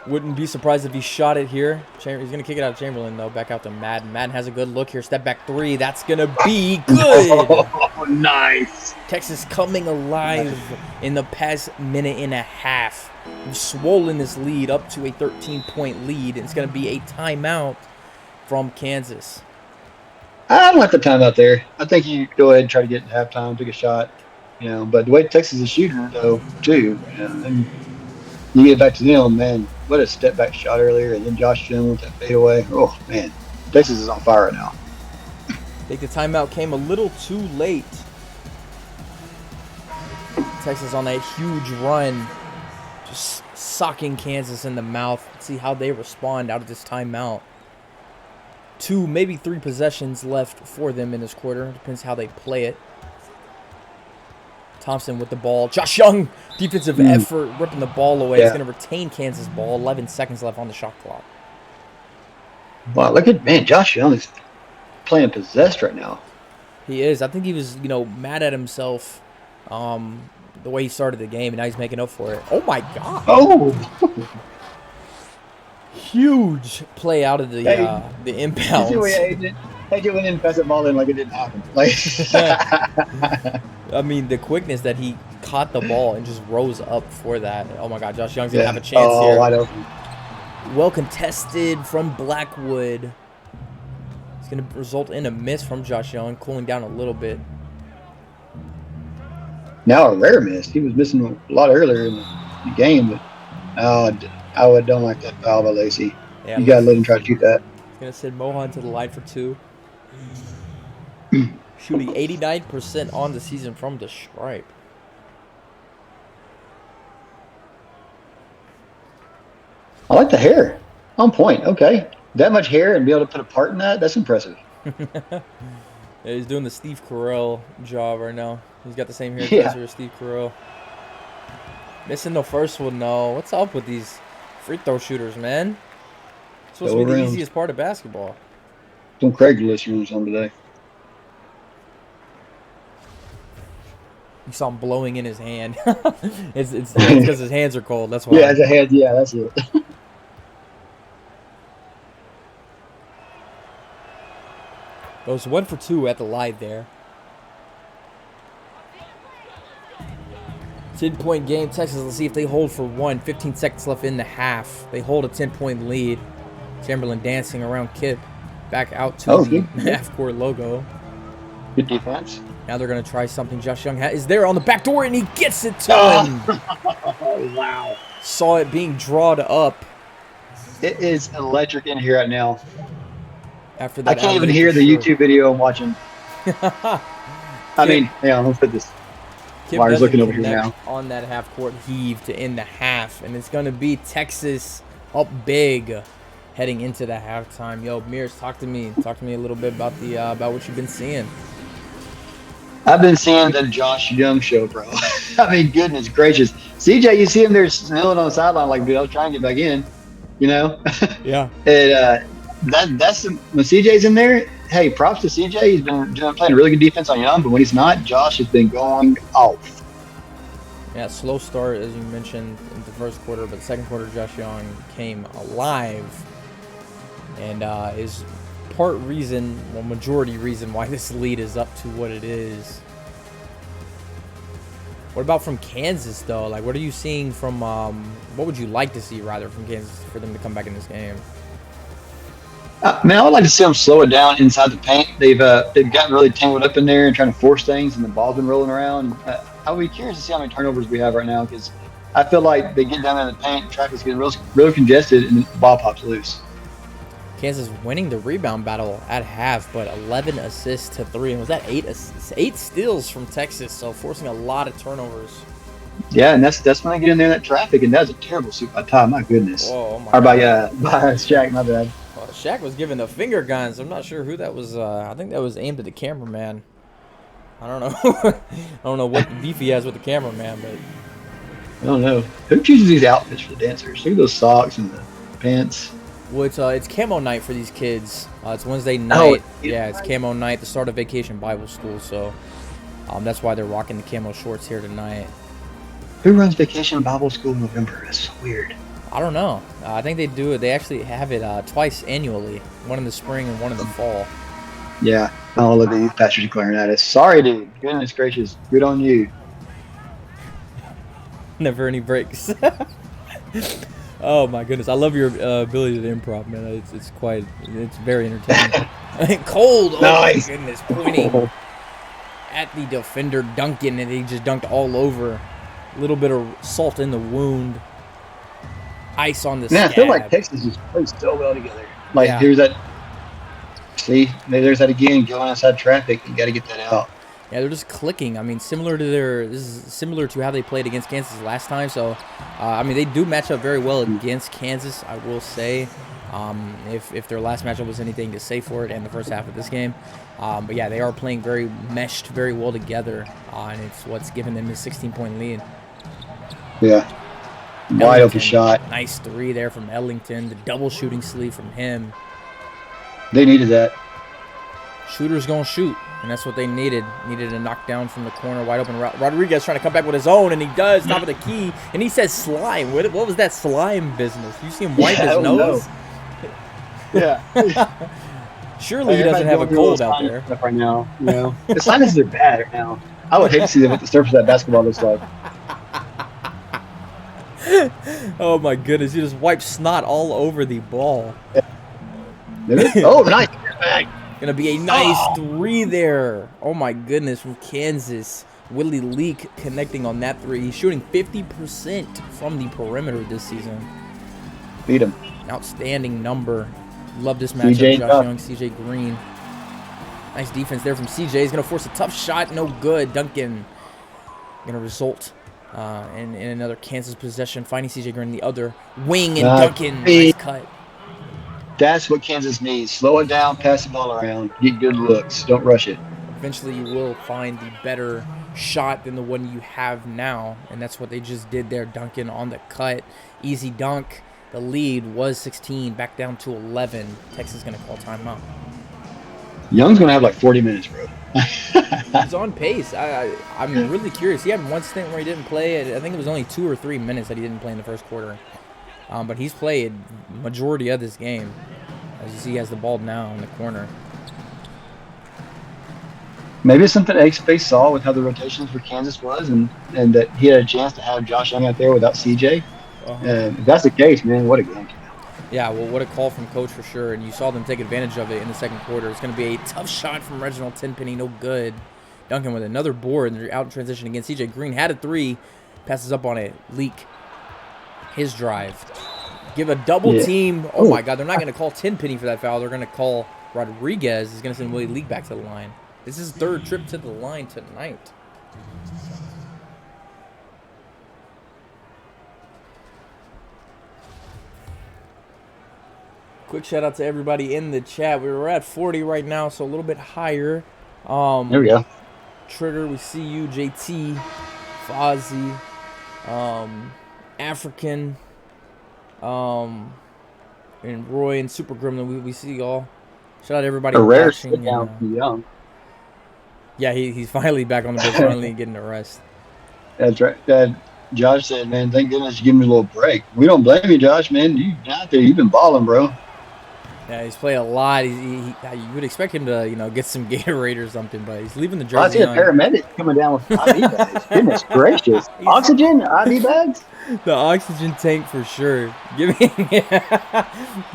Wouldn't be surprised if he shot it here. He's going to kick it out of Chamberlain, though. Back out to Madden. Madden has a good look here. Step back 3. That's going to be good. Oh, nice. Texas coming alive in the past minute and a half. We've swollen this lead up to a 13-point lead. It's going to be a timeout from Kansas. I don't like the timeout there. I think you go ahead and try to get to halftime, take a shot. You know, but the way Texas is shooting, though, too, and you get back to them, man, what a step-back shot earlier, and then Josh Young with that fadeaway. Oh, man, Texas is on fire right now. I think the timeout came a little too late. Texas on a huge run, just socking Kansas in the mouth. Let's see how they respond out of this timeout. 2, maybe 3 possessions left for them in this quarter. Depends how they play it. Thompson with the ball. Josh Young, defensive effort, ripping the ball away. He's going to retain Kansas ball. 11 seconds left on the shot clock. Wow, look at, man, Josh Young is playing possessed right now. He is. I think he was, mad at himself the way he started the game, and now he's making up for it. Oh, my God. Oh! Huge play out of the inbounds. Hey, you went in and pass the ball in like it didn't happen. Like, I mean, the quickness that he caught the ball and just rose up for that. Oh, my God. Josh Young's going to have a chance here. Wide open. Well contested from Blackwood. It's going to result in a miss from Josh Young, cooling down a little bit. Now a rare miss. He was missing a lot earlier in the game, but I don't like that foul by Lacey. Yeah, you got to let him try to shoot that. He's going to send Mohan to the line for 2. Shooting 89% on the season from the stripe. I like the hair. On point. Okay. That much hair and be able to put a part in that, that's impressive. Yeah, he's doing the Steve Carell job right now. He's got the same hair as Steve Carell. Missing the first one, though. What's up with these free throw shooters, man? It's supposed to be the easiest part of basketball. Some Craigslist rooms on today. You saw him blowing in his hand. It's because his hands are cold. That's why. Yeah, it's a hand. Yeah, that's it. Goes 1 for 2 at the live there. 10-point game. Texas, let's see if they hold for 1. 15 seconds left in the half. They hold a 10-point lead. Chamberlain dancing around Kip. Back out to the half-court logo. Good defense. Now they're going to try something. Josh Young is there on the back door, and he gets it to him. Oh, wow. Saw it being drawn up. It is electric in here right now. After that, I can't even hear the YouTube video I'm watching. I mean, yeah, let's put this. Wire's looking over here now. On that half-court heave to end the half, and it's going to be Texas up big heading into the halftime. Yo, Mears, talk to me. Talk to me a little bit about the about what you've been seeing. I've been seeing the Josh Young show, bro. I mean, goodness gracious. CJ, you see him there kneeling on the sideline like, dude, I was trying to get back in, Yeah. And that's when CJ's in there. Hey, props to CJ. He's been playing really good defense on Young, but when he's not, Josh has been going off. Yeah, slow start, as you mentioned, in the first quarter, but the second quarter, Josh Young came alive and is majority reason why this lead is up to what it is. What about from Kansas, though? Like, what are you seeing from, what would you like to see, rather, from Kansas for them to come back in this game? Man, I would like to see them slow it down inside the paint. They've gotten really tangled up in there and trying to force things, and the ball's been rolling around. I would be curious to see how many turnovers we have right now, because I feel like they get down in the paint, traffic's getting real congested, and the ball pops loose. Kansas winning the rebound battle at half, but 11 assists to 3. And was that 8 steals from Texas, so forcing a lot of turnovers. Yeah, and that's when they get in there, that traffic, and that was a terrible suit by Todd, my goodness. Oh, my God. By Shaq, my bad. Well, Shaq was giving the finger guns. I'm not sure who that was. I think that was aimed at the cameraman. I don't know. I don't know what beef he has with the cameraman, but I don't know. Who chooses these outfits for the dancers? Look at those socks and the pants. Well, it's camo night for these kids. It's Wednesday night. Yeah, it's camo night, the start of Vacation Bible School. So that's why they're rocking the camo shorts here tonight. Who runs Vacation Bible School in November? That's so weird. I don't know. I think they do it. They actually have it twice annually. One in the spring and one in the fall. Yeah. Oh, look at these pastors declaring that. Sorry, dude. Goodness gracious. Good on you. Never any breaks. Oh my goodness, I love your ability to improv, man. It's very entertaining. Cold, oh nice. My goodness, pointing at the defender Duncan, and he just dunked all over. A little bit of salt in the wound. Ice on the scab. I feel like Texas just plays so well together. Like, There's that. See, there's that again, going outside traffic. You got to get that out. Yeah, they're just clicking. I mean, this is similar to how they played against Kansas last time. So, I mean, they do match up very well against Kansas, I will say. If their last matchup was anything to say for it in the first half of this game. But yeah, they are playing very meshed very well together, and it's what's given them the 16-point lead. Yeah. Wide open shot. Nice three there from Ellington. The double shooting sleeve from him. They needed that. Shooter's going to shoot, and that's what they needed. Needed a knockdown from the corner, wide open. Rodriguez trying to come back with his own, and he does. Top of the key, and he says slime. What was that slime business? You see him wipe his nose? Yeah. Surely he doesn't have a cold out there. Right now, you know, the sinuses are bad right now. I would hate to see what the surface of that basketball looks like. Oh my goodness, he just wiped snot all over the ball. Oh, nice. Gonna be a nice three there. Oh my goodness, from Kansas. Willie Leak connecting on that three. He's shooting 50% from the perimeter this season. Beat him. Outstanding number. Love this matchup. Josh Young, CJ Green. Nice defense there from CJ. He's gonna force a tough shot. No good. Duncan gonna result in another Kansas possession. Finding CJ Green the other wing, and Duncan. Nice cut. That's what Kansas needs. Slow it down, pass the ball around, get good looks. Don't rush it. Eventually you will find the better shot than the one you have now, and that's what they just did there. Duncan on the cut. Easy dunk. The lead was 16, back down to 11. Texas is going to call timeout. Young's going to have like 40 minutes, bro. He's on pace. I'm really curious. He had one stint where he didn't play. I think it was only 2 or 3 minutes that he didn't play in the first quarter. But he's played majority of this game. As you see, he has the ball now in the corner. Maybe it's something X-Face saw with how the rotations for Kansas was, and that he had a chance to have Josh Young out there without CJ. If that's the case, man, what a game. Yeah, well, what a call from Coach for sure. And you saw them take advantage of it in the second quarter. It's going to be a tough shot from Reginald Tenpenny. No good. Duncan with another board, and they're out in transition again. CJ Green had a three. Passes up on it. Leak. His drive. Give a double team. Oh, my God. They're not going to call Tenpenny for that foul. They're going to call Rodriguez. He's going to send Willie Leak back to the line. This is his third trip to the line tonight. Quick shout out to everybody in the chat. We're at 40 right now, so a little bit higher. There we go. Trigger, we see you. JT, Fozzie, African, and Roy and Super Gremlin. We see y'all. Shout out to everybody watching. Young. Yeah, he's finally back on the bench, finally getting the rest. That's right. Josh said, man, thank goodness you give me a little break. We don't blame you, Josh, man. You out there, you've been balling, bro. Yeah, he's played a lot. You would expect him to, get some Gatorade or something, but he's leaving the jersey on. I see a paramedic coming down with IV bags. Goodness gracious. Oxygen? IV bags? The oxygen tank for sure. Give me.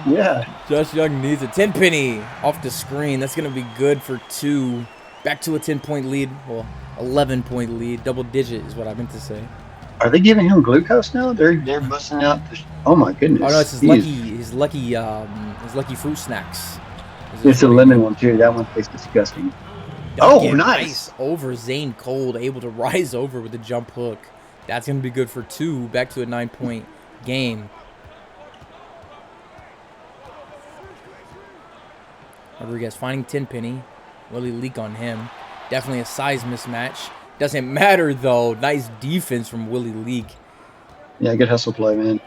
Yeah. Josh Young needs it. Tenpenny off the screen. That's going to be good for 2. Back to a 10-point lead. Well, 11-point lead. Double digit is what I meant to say. Are they giving him glucose now? They're busting out. Oh my goodness! Oh no, it's his lucky fruit snacks. It's a lemon one too. That one tastes disgusting. Duncan, nice over Zane Cole, able to rise over with the jump hook. That's gonna be good for 2. Back to a 9-point game. Rodriguez finding Tenpenny. Willie Leak on him. Definitely a size mismatch. Doesn't matter, though. Nice defense from Willie Leak. Yeah, good hustle play, man.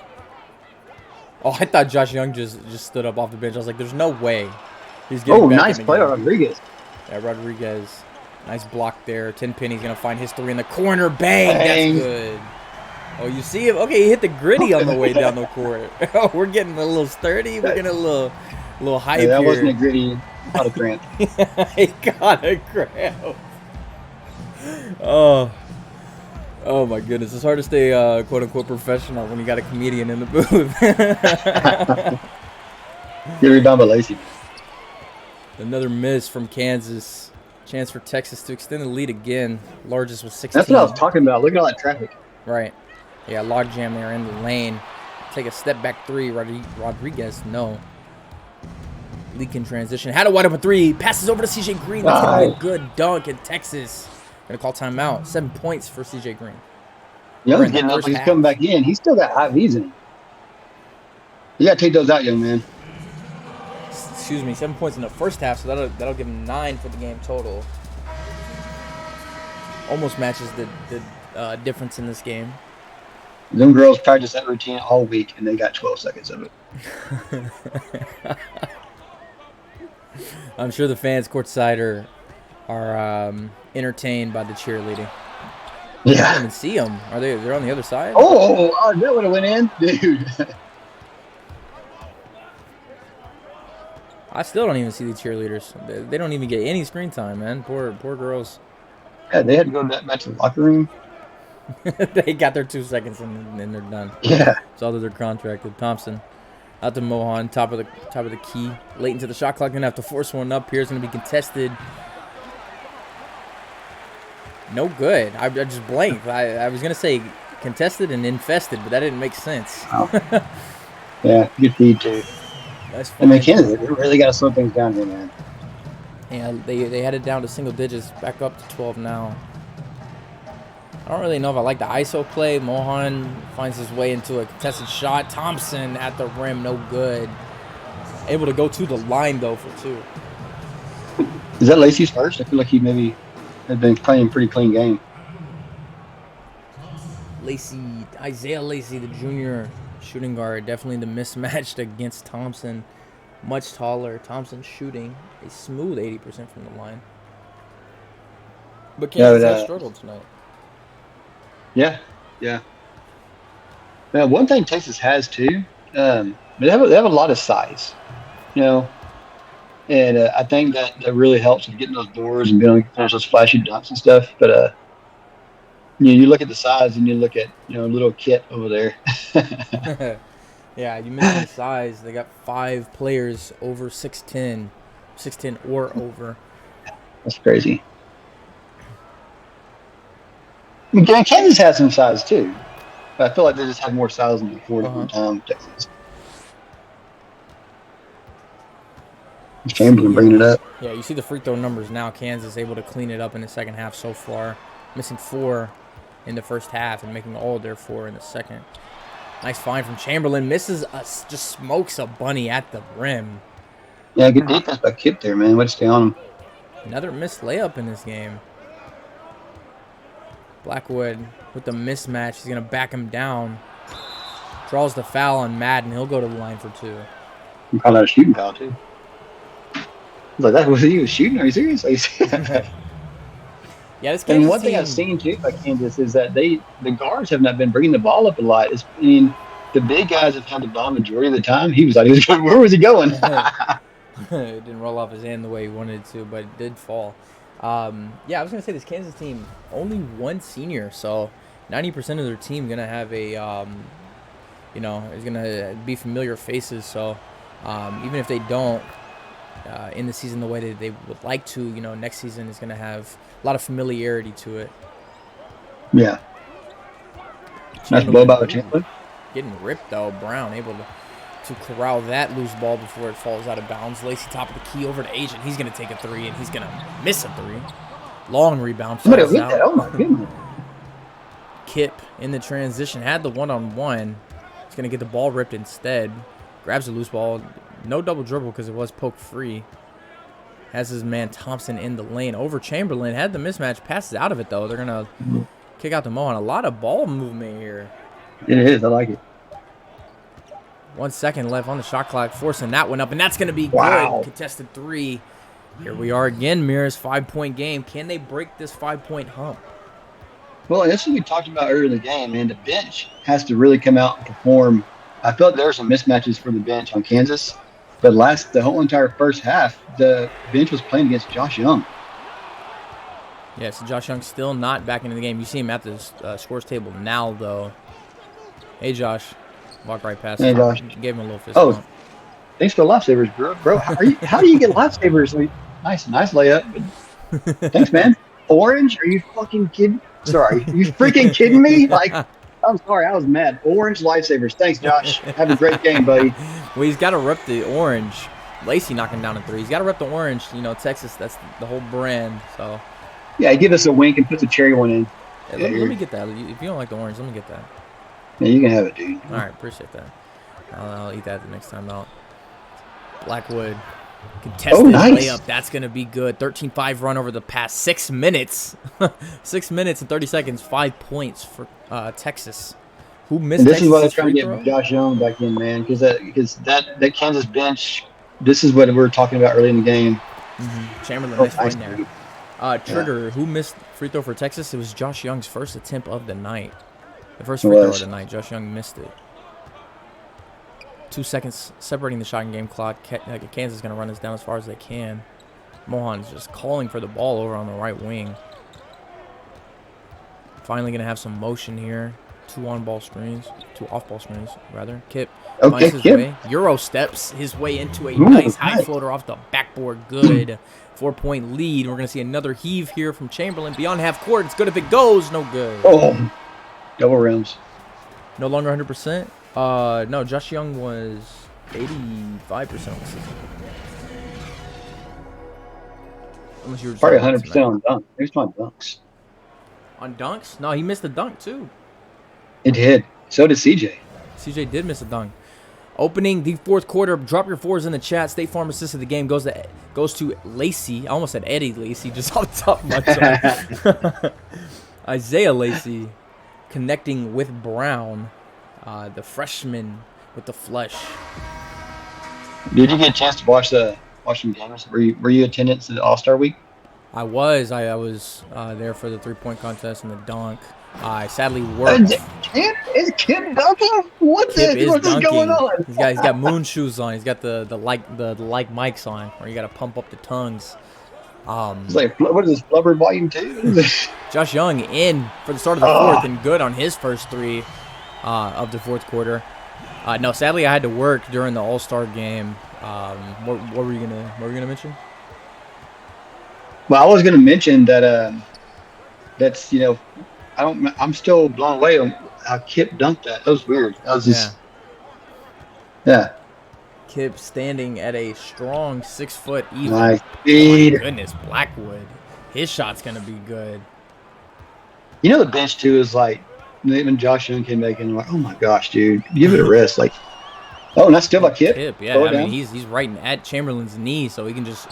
Oh, I thought Josh Young just stood up off the bench. I was like, there's no way he's getting back. Nice play, Rodriguez. Yeah, Rodriguez. Nice block there. Tenpenny's going to find his 3 in the corner. Bang! That's good. Oh, you see him? Okay, he hit the gritty on the way down the court. Oh, we're getting a little sturdy. We're getting a little hype here. That wasn't a gritty. Got a cramp. He got a cramp. Oh my goodness. It's hard to stay quote unquote professional when you got a comedian in the booth. Get rebound by Lacey. Another miss from Kansas. Chance for Texas to extend the lead again. Largest was 16. That's what I was talking about. Look at all that traffic. Right. Yeah, log jam there in the lane. Take a step back 3. Rodriguez, no. Leak in transition. Had a wide open 3. Passes over to CJ Green. That's going to be a good dunk in Texas. Gonna call timeout. 7 points for CJ Green. Young's getting up. He's coming back in. He's still got IVs in him. You got to take those out, young man. Excuse me, 7 points in the first half, so that'll give him 9 for the game total. Almost matches the difference in this game. Them girls practice that routine all week, and they got 12 seconds of it. I'm sure the fans courtside are entertained by the cheerleading. Yeah. I don't even see them. Are they? They're on the other side. Oh, that would have went in, dude. I still don't even see the cheerleaders. They don't even get any screen time, man. Poor girls. Yeah, they had to go back to the locker room. They got their 2 seconds and they're done. Yeah. It's all that they're contracted. Thompson out to Mohan, top of the key. Late into the shot clock, gonna have to force one up. Here's gonna be contested. No good. I just blanked. I was gonna say contested and infested, but that didn't make sense. Oh. Yeah, good feed too. That's fine. I mean, Kansas really got to slow things down here, man. Yeah, they had it down to single digits, back up to 12 now. I don't really know if I like the ISO play. Mohan finds his way into a contested shot. Thompson at the rim, no good. Able to go to the line, though, for 2. Is that Lacey's first? I feel like he maybe had been playing a pretty clean game. Isaiah Lacey, the junior shooting guard, definitely the mismatched against Thompson. Much taller. Thompson shooting a smooth 80% from the line. But Kansas has struggled tonight. Yeah. Now, one thing Texas has too, they have a lot of size, and I think that really helps with getting those doors and being able to finish those flashy dunks and stuff. But you look at the size and you look at little Kit over there. Yeah, you mentioned the size. They got 5 players over 6'10", 6'10" or over. That's crazy. Kansas has some size too, but I feel like they just have more size than before different time. Texas. Chamberlain bringing it up. Yeah, you see the free throw numbers now. Kansas able to clean it up in the second half so far, missing 4 in the first half and making all their 4 in the second. Nice find from Chamberlain. Misses us, just smokes a bunny at the rim. Yeah, good defense by Kip there, man. Way to stay on him. Another missed layup in this game. Blackwood with the mismatch. He's going to back him down. Draws the foul on Madden. He'll go to the line for 2. You call that a shooting foul, too. I was like, that was he was shooting? Are you serious? Yeah, this and one thing I've seen, too, by Kansas is that the guards have not been bringing the ball up a lot. The big guys have had the ball majority of the time. He was like, where was he going? It didn't roll off his hand the way he wanted it to, but it did fall. Yeah, I was going to say this Kansas team, only 1 senior, so 90% of their team going to have a, is going to be familiar faces. So even if they don't in the season the way that they would like to, next season is going to have a lot of familiarity to it. Yeah. Nice blow by Chamberlain. Getting ripped, though. Brown able to corral that loose ball before it falls out of bounds. Lacey top of the key over to Agent. He's going to take a 3, and he's going to miss a 3. Long rebound. Somebody hit that. Oh, my goodness. Kip in the transition. Had the one-on-one. He's going to get the ball ripped instead. Grabs the loose ball. No double dribble because it was poke free. Has his man Thompson in the lane. Over Chamberlain. Had the mismatch. Passes out of it, though. They're going to kick out the Mohan. A lot of ball movement here. It is. I like it. 1 second left on the shot clock, forcing that one up, and that's going to be wow. Good. Contested 3. Here we are again, Mirrors, 5-point game. Can they break this 5-point hump? Well, and this is what we talked about earlier in the game, man. The bench has to really come out and perform. I felt there were some mismatches for the bench on Kansas, but the whole entire first half, the bench was playing against Josh Young. Yeah, so Josh Young still not back into the game. You see him at the scores table now, though. Hey, Josh. Walk right past him. Hey, Josh. Gave him a little fist bump. Thanks for the lifesavers, bro. How do you get lifesavers? Nice layup. Thanks, man. Orange? Are you fucking kidding? Sorry. Are you freaking kidding me? I'm sorry. I was mad. Orange lifesavers. Thanks, Josh. Have a great game, buddy. Well, he's got to rep the orange. Lacey knocking down a 3. He's got to rep the orange. Texas, that's the whole brand. So Yeah, give us a wink and put the cherry one in. Hey, Yeah, let me get that. If you don't like the orange, let me get that. yeah, you can have it, dude. All right, appreciate that. I'll eat that the next time out. Blackwood. Contested nice. layup. That's going to be good. 13-5 run over the past 6 minutes. 6 minutes and 30 seconds. 5 points for Texas. Who missed And this is why they're Texas' trying free to throw? get Josh Young back in, man, because that Kansas bench. This is what we were talking about early in the game. Chamberlain, Oh, nice nice. find there. Trigger, who missed free throw for Texas? It was Josh Young's first attempt of the night. The first free throw of the night. Josh Young missed it. 2 seconds separating the shot and game clock. Kansas is going to run this down as far as they can. Mohan's just calling for the ball over on the right wing. Finally going to have some motion here. 2 on-ball screens. 2 off-ball screens, rather. Kip finds his way. Euro steps his way into a nice high floater off the backboard. Good. 4-point lead. We're going to see another heave here from Chamberlain. Beyond half court. It's good if it goes. No good. Oh, double rims. No longer 100%. No, Josh Young was 85% on the season. Unless you were probably 100% on dunks. There's my dunks. On dunks? No, he missed a dunk too. It did. So did CJ. CJ did miss a dunk. Opening the fourth quarter. Drop your fours in the chat. State Farm assist of the game goes to Lacey. I almost said Eddie Lacey, just off the top of my tongue. Isaiah Lacey connecting with Brown. The freshman with the flush. Did you get a chance to watch some games? Were you attendance at the All-Star Week? I was there for the 3-point contest and the dunk. I sadly worked. Is Kip dunking? What's going on? He's got moon shoes on. He's got the mics on, or you got to pump up the tongues. It's like, what is this, Flubber Volume 2? Josh Young in for the start of the fourth and good on his first 3 of the fourth quarter. No, sadly I had to work during the All-Star game. What were you gonna mention? Well, I was gonna mention that that's I'm still blown away on how Kip dunked that. That was weird. That was just yeah. Kip standing at a strong 6 foot even. Nice speed. Oh my goodness, Blackwood. His shot's gonna be good. The bench too is like when Josh Young came back in, I'm like, oh my gosh, dude, give it a rest. Like, oh, and that's still by Kip. Yeah, I mean he's right at Chamberlain's knee, so he can just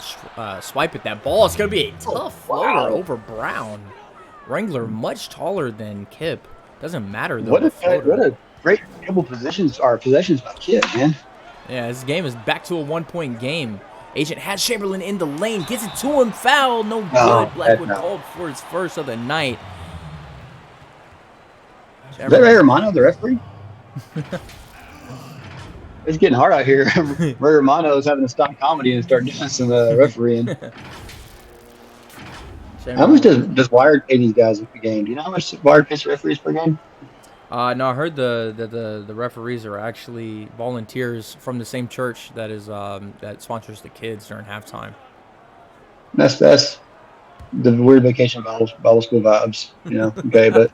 swipe at that ball. It's gonna be a tough floater over Brown. Wrangler much taller than Kip. Doesn't matter though. What a great couple possessions by Kip, man. Yeah, this game is back to a 1-point game. Agent has Chamberlain in the lane, gets it to him, foul, no good. Blackwood called for his first of the night. Is that Ray Romano, the referee? It's getting hard out here. Ray Romano is having to stop comedy and start doing some refereeing. How much does Wired pay these guys per game? Do you know how much Wired pays referees per game? No, I heard the referees are actually volunteers from the same church that is that sponsors the kids during halftime. That's the weird vacation Bible school vibes, Okay, but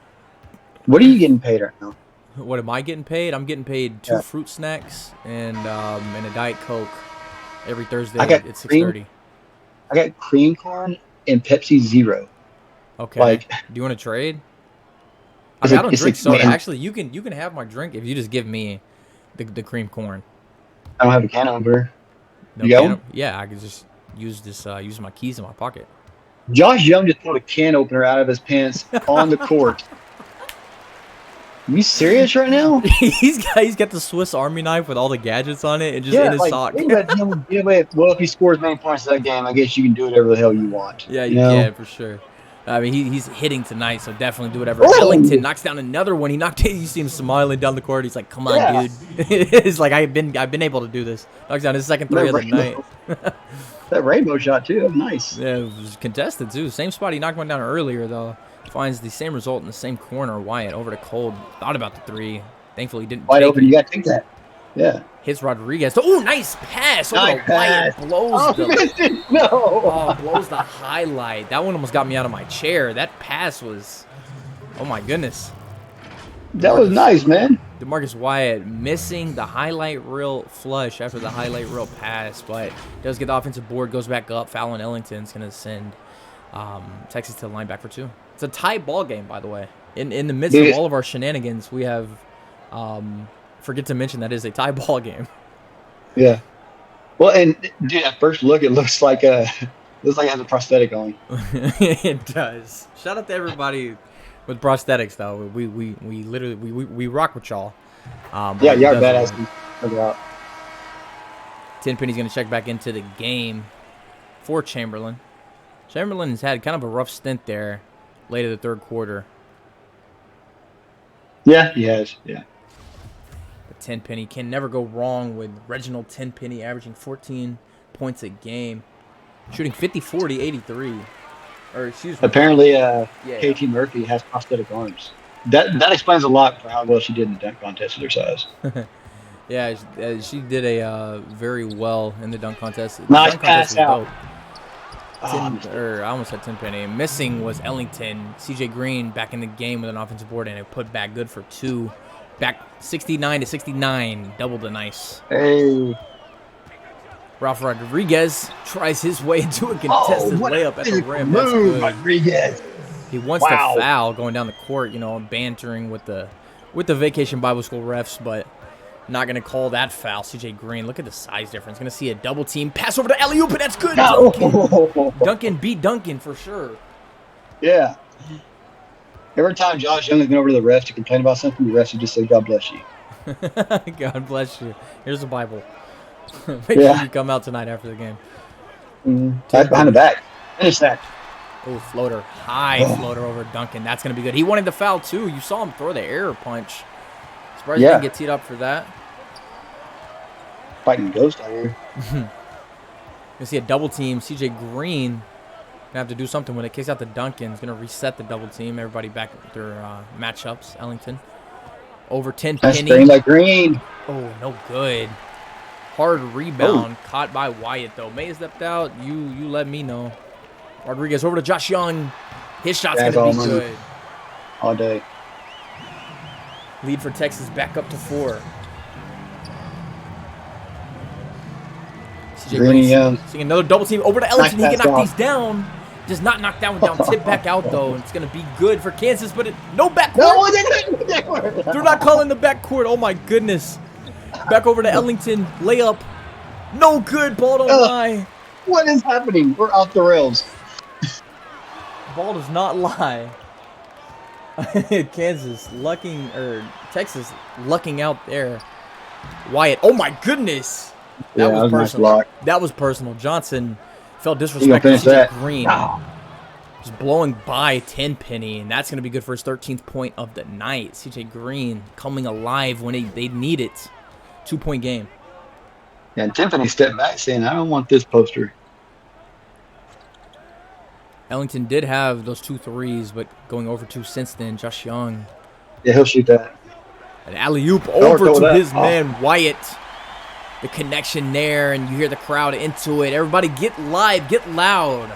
what are you getting paid right now? What am I getting paid? I'm getting paid 2 fruit snacks and a Diet Coke every Thursday at 6:30. I got cream corn and Pepsi Zero. Okay. Do you want to trade? I don't drink soda. Actually, you can have my drink if you just give me the cream corn. I don't have a can opener. No you got one? Yeah, I could just use this. Use my keys in my pocket. Josh Young just pulled a can opener out of his pants on the court. Are you serious right now? he's got the Swiss Army knife with all the gadgets on it and just in his sock. Well, if he scores many points that game, I guess you can do whatever the hell you want. Yeah, you can for sure. I mean, he's hitting tonight, so definitely do whatever. Ellington knocks down another one. You see him smiling down the court. He's like, "Come on, dude." It's like I've been able to do this. Knocks down his second 3 of the night. That rainbow shot too. That was nice. Yeah, it was contested too. Same spot he knocked one down earlier though. Finds the same result in the same corner. Wyatt over to Cold. Thought about the 3. Thankfully, didn't. Wide open. You got to take that. Yeah. Hits Rodriguez. Oh, nice pass. Nice pass. Wyatt blows blows the highlight. That one almost got me out of my chair. That pass was, oh my goodness. That was nice, man. DeMarcus Wyatt missing the highlight reel flush after the highlight reel pass, but does get the offensive board, goes back up. Foul on Ellington's going to send Texas to the line back for 2. It's a tie ball game, by the way. In the midst Dude. of all of our shenanigans, we have forget to mention that is a tie ball game. Yeah. Well, and dude, at first look, it looks like it has a prosthetic on. It does. Shout out to everybody with prosthetics, though. We literally we rock with y'all. Yeah, you are badass. Check it out. Tenpenny's gonna check back into the game for Chamberlain. Chamberlain's had kind of a rough stint there, late in the third quarter. Yeah, he has. Yeah. But Tenpenny can never go wrong with Reginald Tenpenny averaging 14 points a game, shooting 50-40, 83. Or excuse me. Apparently, KT Murphy has prosthetic arms. That explains a lot for how well she did in the dunk contest with her size. Yeah, she did a very well in the dunk contest. Nice dunk contest pass out. I almost said Tenpenny. Missing was Ellington. CJ Green back in the game with an offensive board, and it put back good for 2. Back 69-69. Double the nice. Hey. Ralph Rodriguez tries his way into a contested layup at the rim. That's good. Rodriguez. He wants to foul going down the court, bantering with the Vacation Bible School refs, but not going to call that foul. CJ Green, look at the size difference. Going to see a double team. Pass over to alley-oop, and that's good. Duncan beat Duncan for sure. Yeah. Every time Josh Young has been over to the refs to complain about something, the refs would just say, God bless you. God bless you. Here's the Bible. Make sure you come out tonight after the game. Back behind the back. Finish that. Oh, floater. High floater over Duncan. That's going to be good. He wanted the foul, too. You saw him throw the error punch. Surprised he didn't get teed up for that. Fighting ghost out here. You see a double team. CJ Green going to have to do something when it kicks out to Duncan. He's going to reset the double team. Everybody back with their matchups. Ellington. Over 10 That's Penny. Green like Green. Oh, no good. Hard rebound. Caught by Wyatt, though. May stepped out. You let me know. Rodriguez over to Josh Young. His shot's going to be good. All day. Lead for Texas back up to 4. CJ Green seeing another double team over to Ellington. He can knock these down. Does not knock that one down. Tip back out, though. And it's going to be good for Kansas, but no backcourt. They're not calling the backcourt. Oh, my goodness. Back over to Ellington. Layup. No good. Ball don't lie. What is happening? We're off the rails. Ball does not lie. Texas lucking out there. Wyatt. Oh, my goodness. That was personal. Nice. That was personal. Johnson felt disrespectful to Green. No. Just blowing by Tenpenny, and that's going to be good for his 13th point of the night. CJ Green coming alive when they need it. 2-point game. Yeah, and Tenpenny stepped back saying, I don't want this poster. Ellington did have those 2 threes, but going over 2 since then. Josh Young. Yeah, he'll shoot that. An alley-oop over to his man, Wyatt. The connection there, and you hear the crowd into it. Everybody get live, get loud.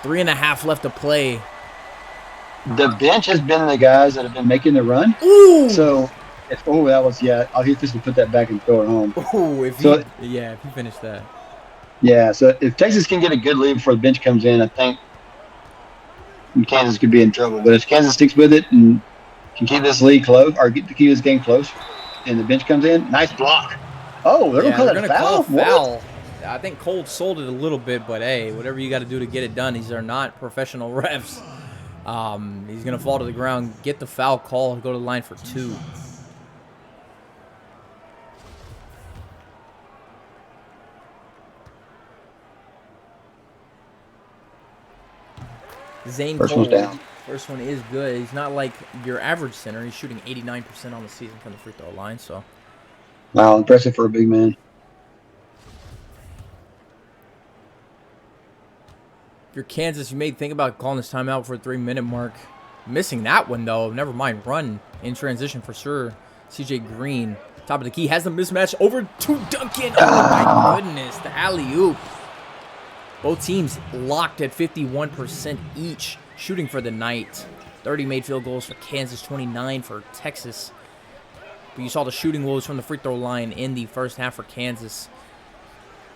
3.5 left to play. The bench has been the guys that have been making the run. Ooh! So, I'll hit this and put that back and throw it home. Ooh, if you finish that. Yeah, so if Texas can get a good lead before the bench comes in, I think Kansas could be in trouble. But if Kansas sticks with it and can keep this lead close, or keep this game close, and the bench comes in, nice block. Oh, they're going to call a foul? I think Cole sold it a little bit, but hey, whatever you got to do to get it done. These are not professional refs. He's going to fall to the ground, get the foul call, go to the line for 2. Zane Cole. Down. First one is good. He's not like your average center. He's shooting 89% on the season from the free throw line, so. Wow, impressive for a big man. If you're Kansas, you may think about calling this timeout for a 3-minute mark. Missing that one, though. Never mind. Run in transition for sure. CJ Green, top of the key, has the mismatch over to Duncan. Oh, my goodness. The alley-oop. Both teams locked at 51% each, shooting for the night. 30 made field goals for Kansas, 29 for Texas. But you saw the shooting woes from the free throw line in the first half for Kansas.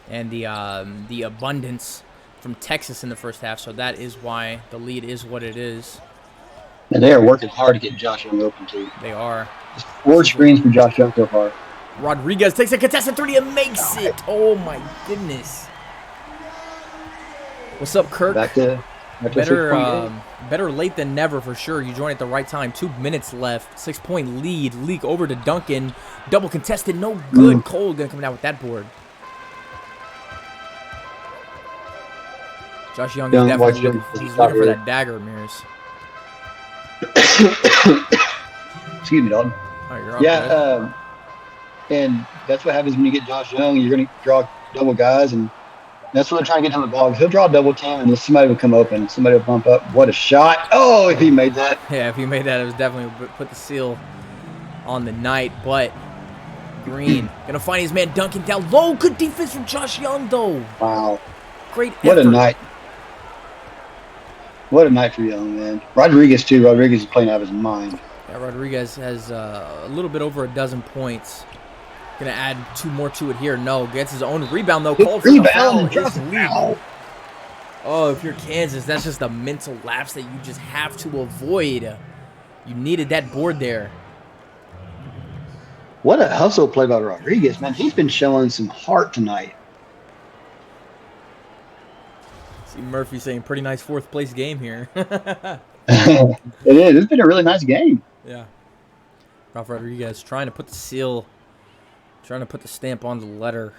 And the abundance from Texas in the first half, so that is why the lead is what it is. And they are working hard to get Josh Young open, too. They are. Just 4 screens for Josh Young so far. Rodriguez takes a contested 3 and makes it. Oh, my goodness. What's up, Kirk? Back to better late than never for sure. You joined at the right time. 2 minutes left. 6-point lead. Leak over to Duncan. Double contested. No good. Cole going to come down with that board. Josh Young is definitely looking for that dagger, Mears. Excuse me, dog. Oh, you're all good. And that's what happens when you get Josh Young. You're going to draw double guys, and that's what they're trying to get him the ball. He'll draw a double team, and somebody will come open. Somebody will bump up. What a shot. Oh, if he made that. Yeah, if he made that, it was definitely put the seal on the night. But Green going to find his man Duncan down low. Good defense from Josh Young, though. Wow. Great effort. What a night. What a night for Young, man. Rodriguez, too. Rodriguez is playing out of his mind. Yeah, Rodriguez has a little bit over a dozen points. Going to add 2 more to it here. No, gets his own rebound, though. Called for the foul. Oh, if you're Kansas, that's just a mental lapse that you just have to avoid. You needed that board there. What a hustle play by Rodriguez, man. He's been showing some heart tonight. See Murphy saying pretty nice 4th place game here. It is. It's been a really nice game. Yeah. Ralph Rodriguez trying to put the seal, trying to put the stamp on the letter.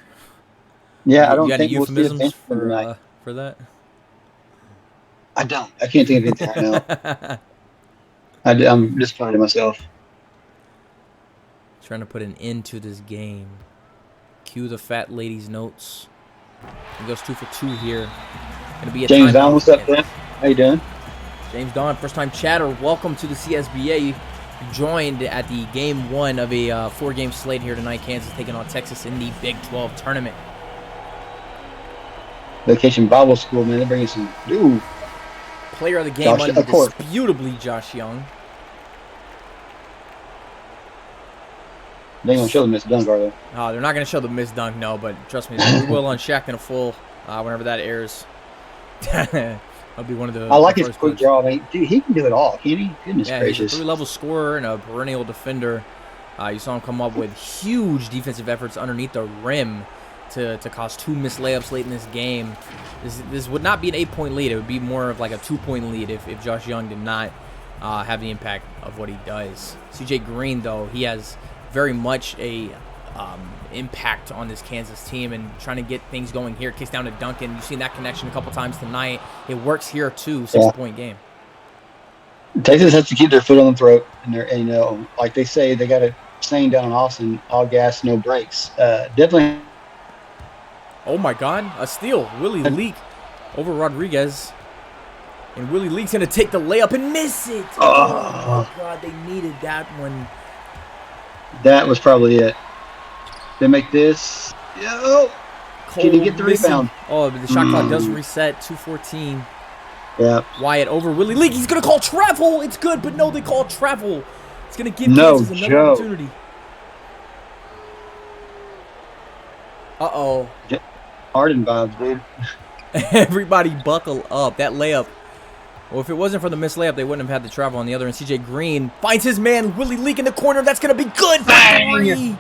Yeah, I don't think we'll see euphemisms for that. I don't. I can't think of anything right now. I'm disappointed in myself. Trying to put an end to this game. Cue the fat lady's notes. He goes 2 for 2 here. Gonna be a James Don, what's up, man? How you doing? James Don, first time chatter. Welcome to the CSBA. You joined at the game 1 of a 4-game slate here tonight. Kansas taking on Texas in the Big 12 tournament. Vacation Bible School, man. They're bringing some new player of the game, indisputably Josh Young. They ain't gonna show the missed dunk, are they? They're not gonna show the missed dunk, no. But trust me, we will on Shaq in a full whenever that airs. That'll be one of the. I like his quick draw. I mean, dude, he can do it all, can he? Goodness gracious. He's a 3-level scorer and a perennial defender. You saw him come up with huge defensive efforts underneath the rim to cause 2 missed layups late in this game. This would not be an 8-point lead. It would be more of like a 2-point lead if Josh Young did not have the impact of what he does. CJ Green, though, he has very much a impact on this Kansas team and trying to get things going here. Kicks down to Duncan. You've seen that connection a couple times tonight. It works here too. 6-point game. Texas has to keep their foot on the throat, and like they say, they got a saying down in Austin: all gas, no brakes. Definitely. Oh my God! A steal. Willie Leak over Rodriguez, and Willie Leak's gonna take the layup and miss it. Oh my God! They needed that one. That was probably it. They make this. Yo, can he get the rebound? Oh, but the shot clock does reset. 2:14. Yeah. Wyatt over Willie Leak. He's going to call travel. It's good, but no, they call travel. It's going to give Kansas another opportunity. Uh-oh. Harden vibes, dude. Everybody buckle up. That layup. Well, if it wasn't for the missed layup, they wouldn't have had the travel on the other end. CJ Green finds his man, Willie Leak, in the corner. That's going to be good for 3.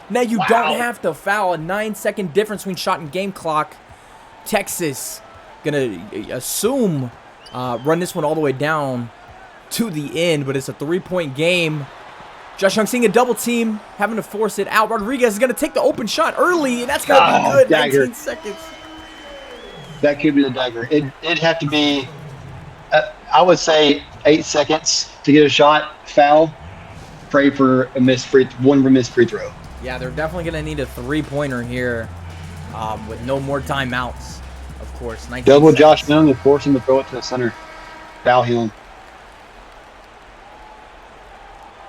Now you don't have to foul. A 9-second difference between shot and game clock. Texas going to assume run this one all the way down to the end, but it's a 3-point game. Josh Young seeing a double team, having to force it out. Rodriguez is going to take the open shot early, and that's going to be good. Dagger. 19 seconds. That could be the dagger. It'd have to be, I would say, 8 seconds to get a shot, foul, pray for one missed free throw. Yeah, they're definitely going to need a 3-pointer here with no more timeouts, of course. Double seconds. Josh Young and force him to throw it to the center. Foul him.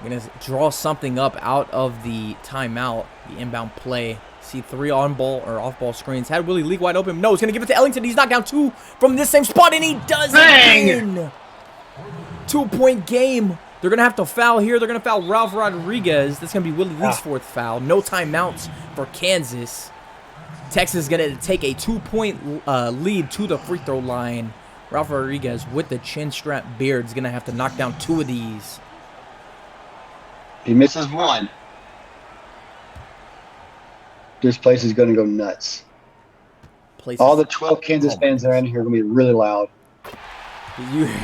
Going to draw something up out of the timeout, the inbound play. See 3 on-ball or off-ball screens. Had Willie Leak wide open. No, he's going to give it to Ellington. He's knocked down 2 from this same spot, and he does it. 2-point game. They're going to have to foul here. They're going to foul Ralph Rodriguez. That's going to be Willie Leak's 4th foul. No timeouts for Kansas. Texas is going to take a 2-point lead to the free throw line. Ralph Rodriguez with the chin strap beard is going to have to knock down 2 of these. He misses 1. This place is going to go nuts. All the 12 Kansas fans that are in here are going to be really loud.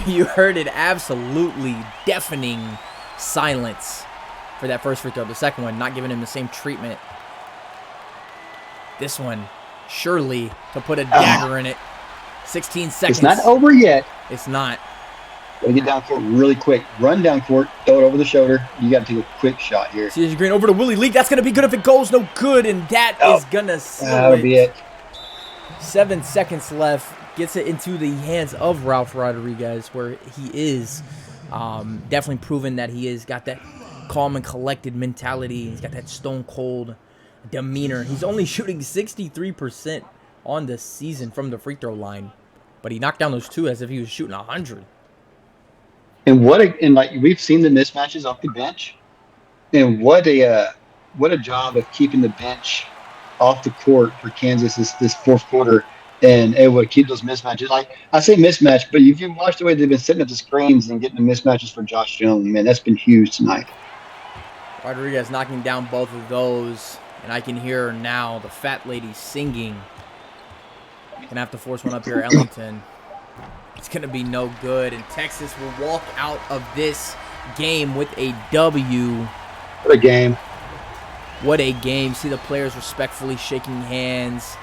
You heard it, absolutely deafening silence for that first free throw. The second one, not giving him the same treatment. This one, surely to put a dagger in it. 16 seconds. It's not over yet. It's not. Gotta get down court really quick. Run down court, throw it over the shoulder. You got to take a quick shot here. CJ Green over to Willie Lee. That's going to be good if it goes. No good, and that is going to seal it. That'll be it. 7 seconds left. Gets it into the hands of Ralph Rodriguez, where he is definitely proven that he has got that calm and collected mentality. He's got that stone cold demeanor. He's only shooting 63% on the season from the free throw line, but he knocked down those 2 as if he was shooting 100. And like we've seen the mismatches off the bench, and what a job of keeping the bench off the court for Kansas this fourth quarter, and able to keep those mismatches. Like I say mismatch, but if you watch the way they've been setting up the screens and getting the mismatches for Josh Jones, man, that's been huge tonight. Rodriguez knocking down both of those, and I can hear now the fat lady singing. Gonna have to force one up here, Ellington. It's gonna be no good, and Texas will walk out of this game with a W. What a game. What a game. See the players respectfully shaking hands.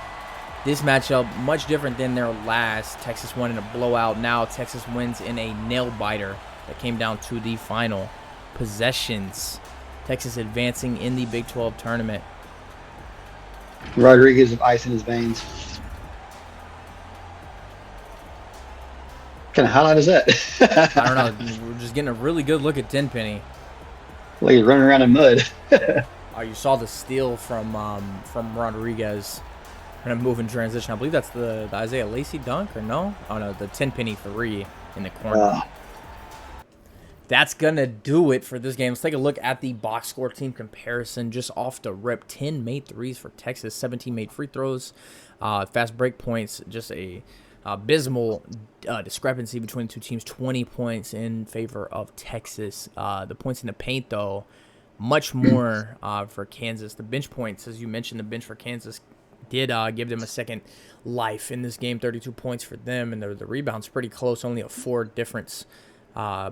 This matchup, much different than their last. Texas won in a blowout. Now Texas wins in a nail-biter that came down to the final possessions. Texas advancing in the Big 12 tournament. Rodriguez with ice in his veins. What kind of highlight is that? I don't know. We're just getting a really good look at Tenpenny. Like he's running around in mud. Oh, you saw the steal from Rodriguez. Going to move in transition. I believe that's the Isaiah Lacey dunk, or no? Oh, no, the Tenpenny 3 in the corner. That's going to do it for this game. Let's take a look at the box score team comparison. Just off the rip, 10 made threes for Texas, 17 made free throws. Fast break points, just a abysmal discrepancy between the two teams. 20 points in favor of Texas. The points in the paint, though, much more for Kansas. The bench points, as you mentioned, the bench for Kansas did give them a second life in this game. 32 points for them, and the rebounds pretty close, only a 4 difference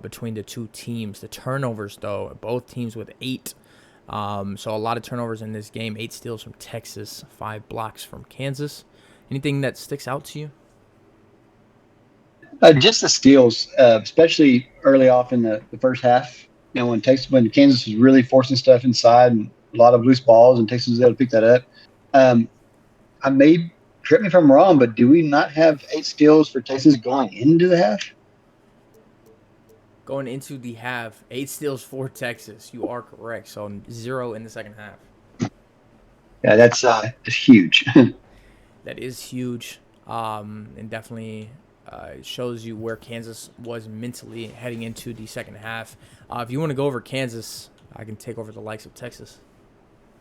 between the two teams. The turnovers, though, both teams with 8. So a lot of turnovers in this game. 8 steals from Texas, 5 blocks from Kansas. Anything that sticks out to you? Just the steals, especially early off in the first half. You know, when Kansas was really forcing stuff inside and a lot of loose balls, and Texas was able to pick that up. Correct me if I'm wrong, but do we not have 8 steals for Texas going into the half? Going into the half, 8 steals for Texas. You are correct. So 0 in the second half. Yeah, that's huge. That is huge, and definitely shows you where Kansas was mentally heading into the second half. If you want to go over Kansas, I can take over the likes of Texas.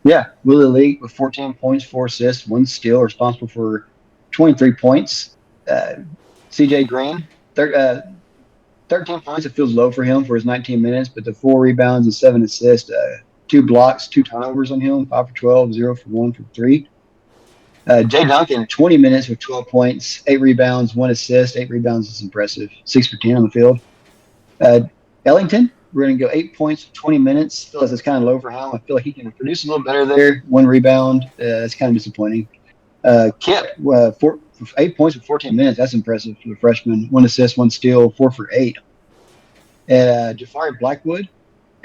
Yeah, Willie Lee with 14 points, 4 assists, 1 steal, responsible for 23 points. CJ Green, 13 points. It feels low for him for his 19 minutes, but the 4 rebounds and 7 assists, 2 blocks, 2 turnovers on him, 5 for 12, 0 for 1 for 3. Jay Duncan, 20 minutes with 12 points, 8 rebounds, 1 assist. 8 rebounds is impressive. 6 for 10 on the field. Ellington, we're going to go 8 points, 20 minutes. Still, that's kind of low for him. I feel like he can produce a little better there. 1 rebound. That's kind of disappointing. Kip, 8 points with 14 minutes. That's impressive for the freshman. 1 assist, 1 steal, 4 for 8. And Jafari Blackwood,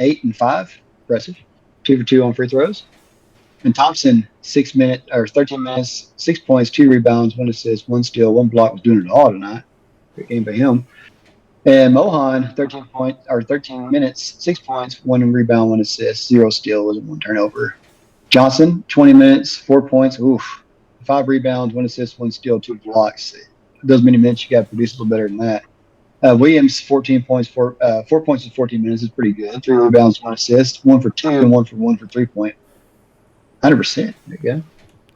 8 and 5. Impressive. 2 for 2 on free throws. And Thompson, 13 minutes, 6 points, 2 rebounds, 1 assist, 1 steal, 1 block. Was doing it all tonight. Great game by him. And Mohan, 13 minutes, 6 points, 1 rebound, 1 assist, 0 steal, 1 turnover. Johnson, 20 minutes, 4 points, 5 rebounds, 1 assist, 1 steal, 2 blocks. Those many minutes, you got to produce a little better than that. Williams, 14 points, 4 points in 14 minutes is pretty good. 3 rebounds, 1 assist, 1 for 2, and 1 for 3 point. 100%. There you go.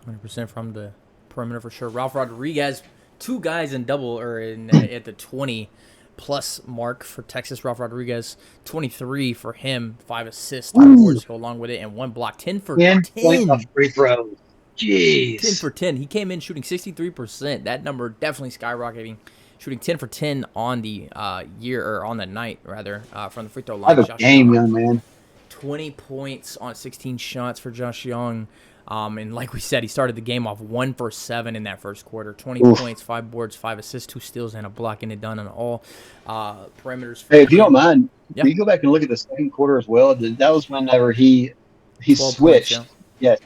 100% from the perimeter for sure. Ralph Rodriguez, 2 guys in double or at the 20-plus mark for Texas. Ralph Rodriguez, 23 for him, 5 assists, 5 boards to go along with it, and 1 block. 10 for 10. 10 free throws. 10 Jeez. for 10. He came in shooting 63%. That number definitely skyrocketing. Shooting 10 for 10 on the on the night rather, from the free throw line. Have a game, young man. 20 points on 16 shots for Josh Young. And like we said, he started the game off 1 for 7 in that first quarter. 20 points, 5 boards, 5 assists, 2 steals, and a block, and it done on all perimeters. Hey, if you don't mind, can you go back and look at the second quarter as well? That was whenever he switched. Points, yeah.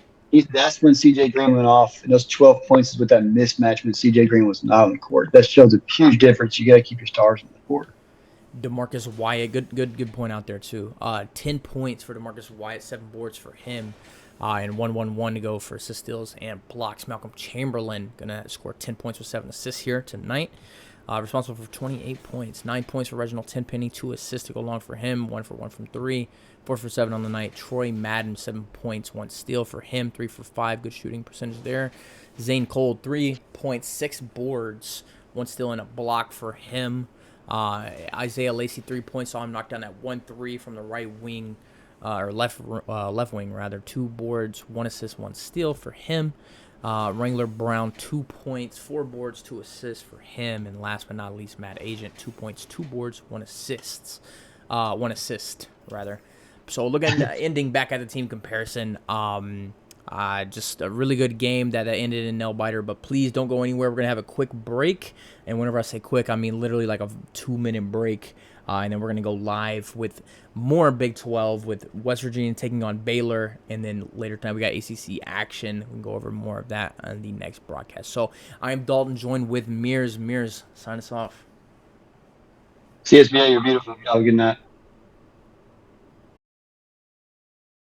That's when CJ Green went off, and those 12 points is with that mismatch when CJ Green was not on the court. That shows a huge difference. You got to keep your stars on the court. DeMarcus Wyatt, good point out there too. 10 points for DeMarcus Wyatt, 7 boards for him, and 1-1-1 to go for assist, steals, and blocks. Malcolm Chamberlain gonna score 10 points with 7 assists here tonight. Responsible for 28 points, 9 points for Reginald Tenpenny, 2 assists to go along for him, 1 for 1 from 3, 4 for 7 on the night. Troy Madden, 7 points, 1 steal for him, 3 for 5, good shooting percentage there. Zane Cole, 3 points, 6 boards, 1 steal and a block for him. Isaiah Lacey, 3 points, saw him knock down that 1-3 from the right wing, or left wing rather. 2 boards, 1 assist, 1 steal for him. Wrangler Brown, 2 points, 4 boards, 2 assists for him. And last but not least, Matt Agent, 2 points, 2 boards, 1 assist rather. So looking ending back at the team comparison, just a really good game that ended in nail biter. But please don't go anywhere. We're gonna have a quick break, and whenever I say quick, I mean literally like a 2-minute break. And then we're gonna go live with more Big 12 with West Virginia taking on Baylor, and then later tonight we got ACC action. We can go over more of that on the next broadcast. So I am Dalton, joined with Mears. Mears, sign us off. CSBA, you're beautiful. Have a good night.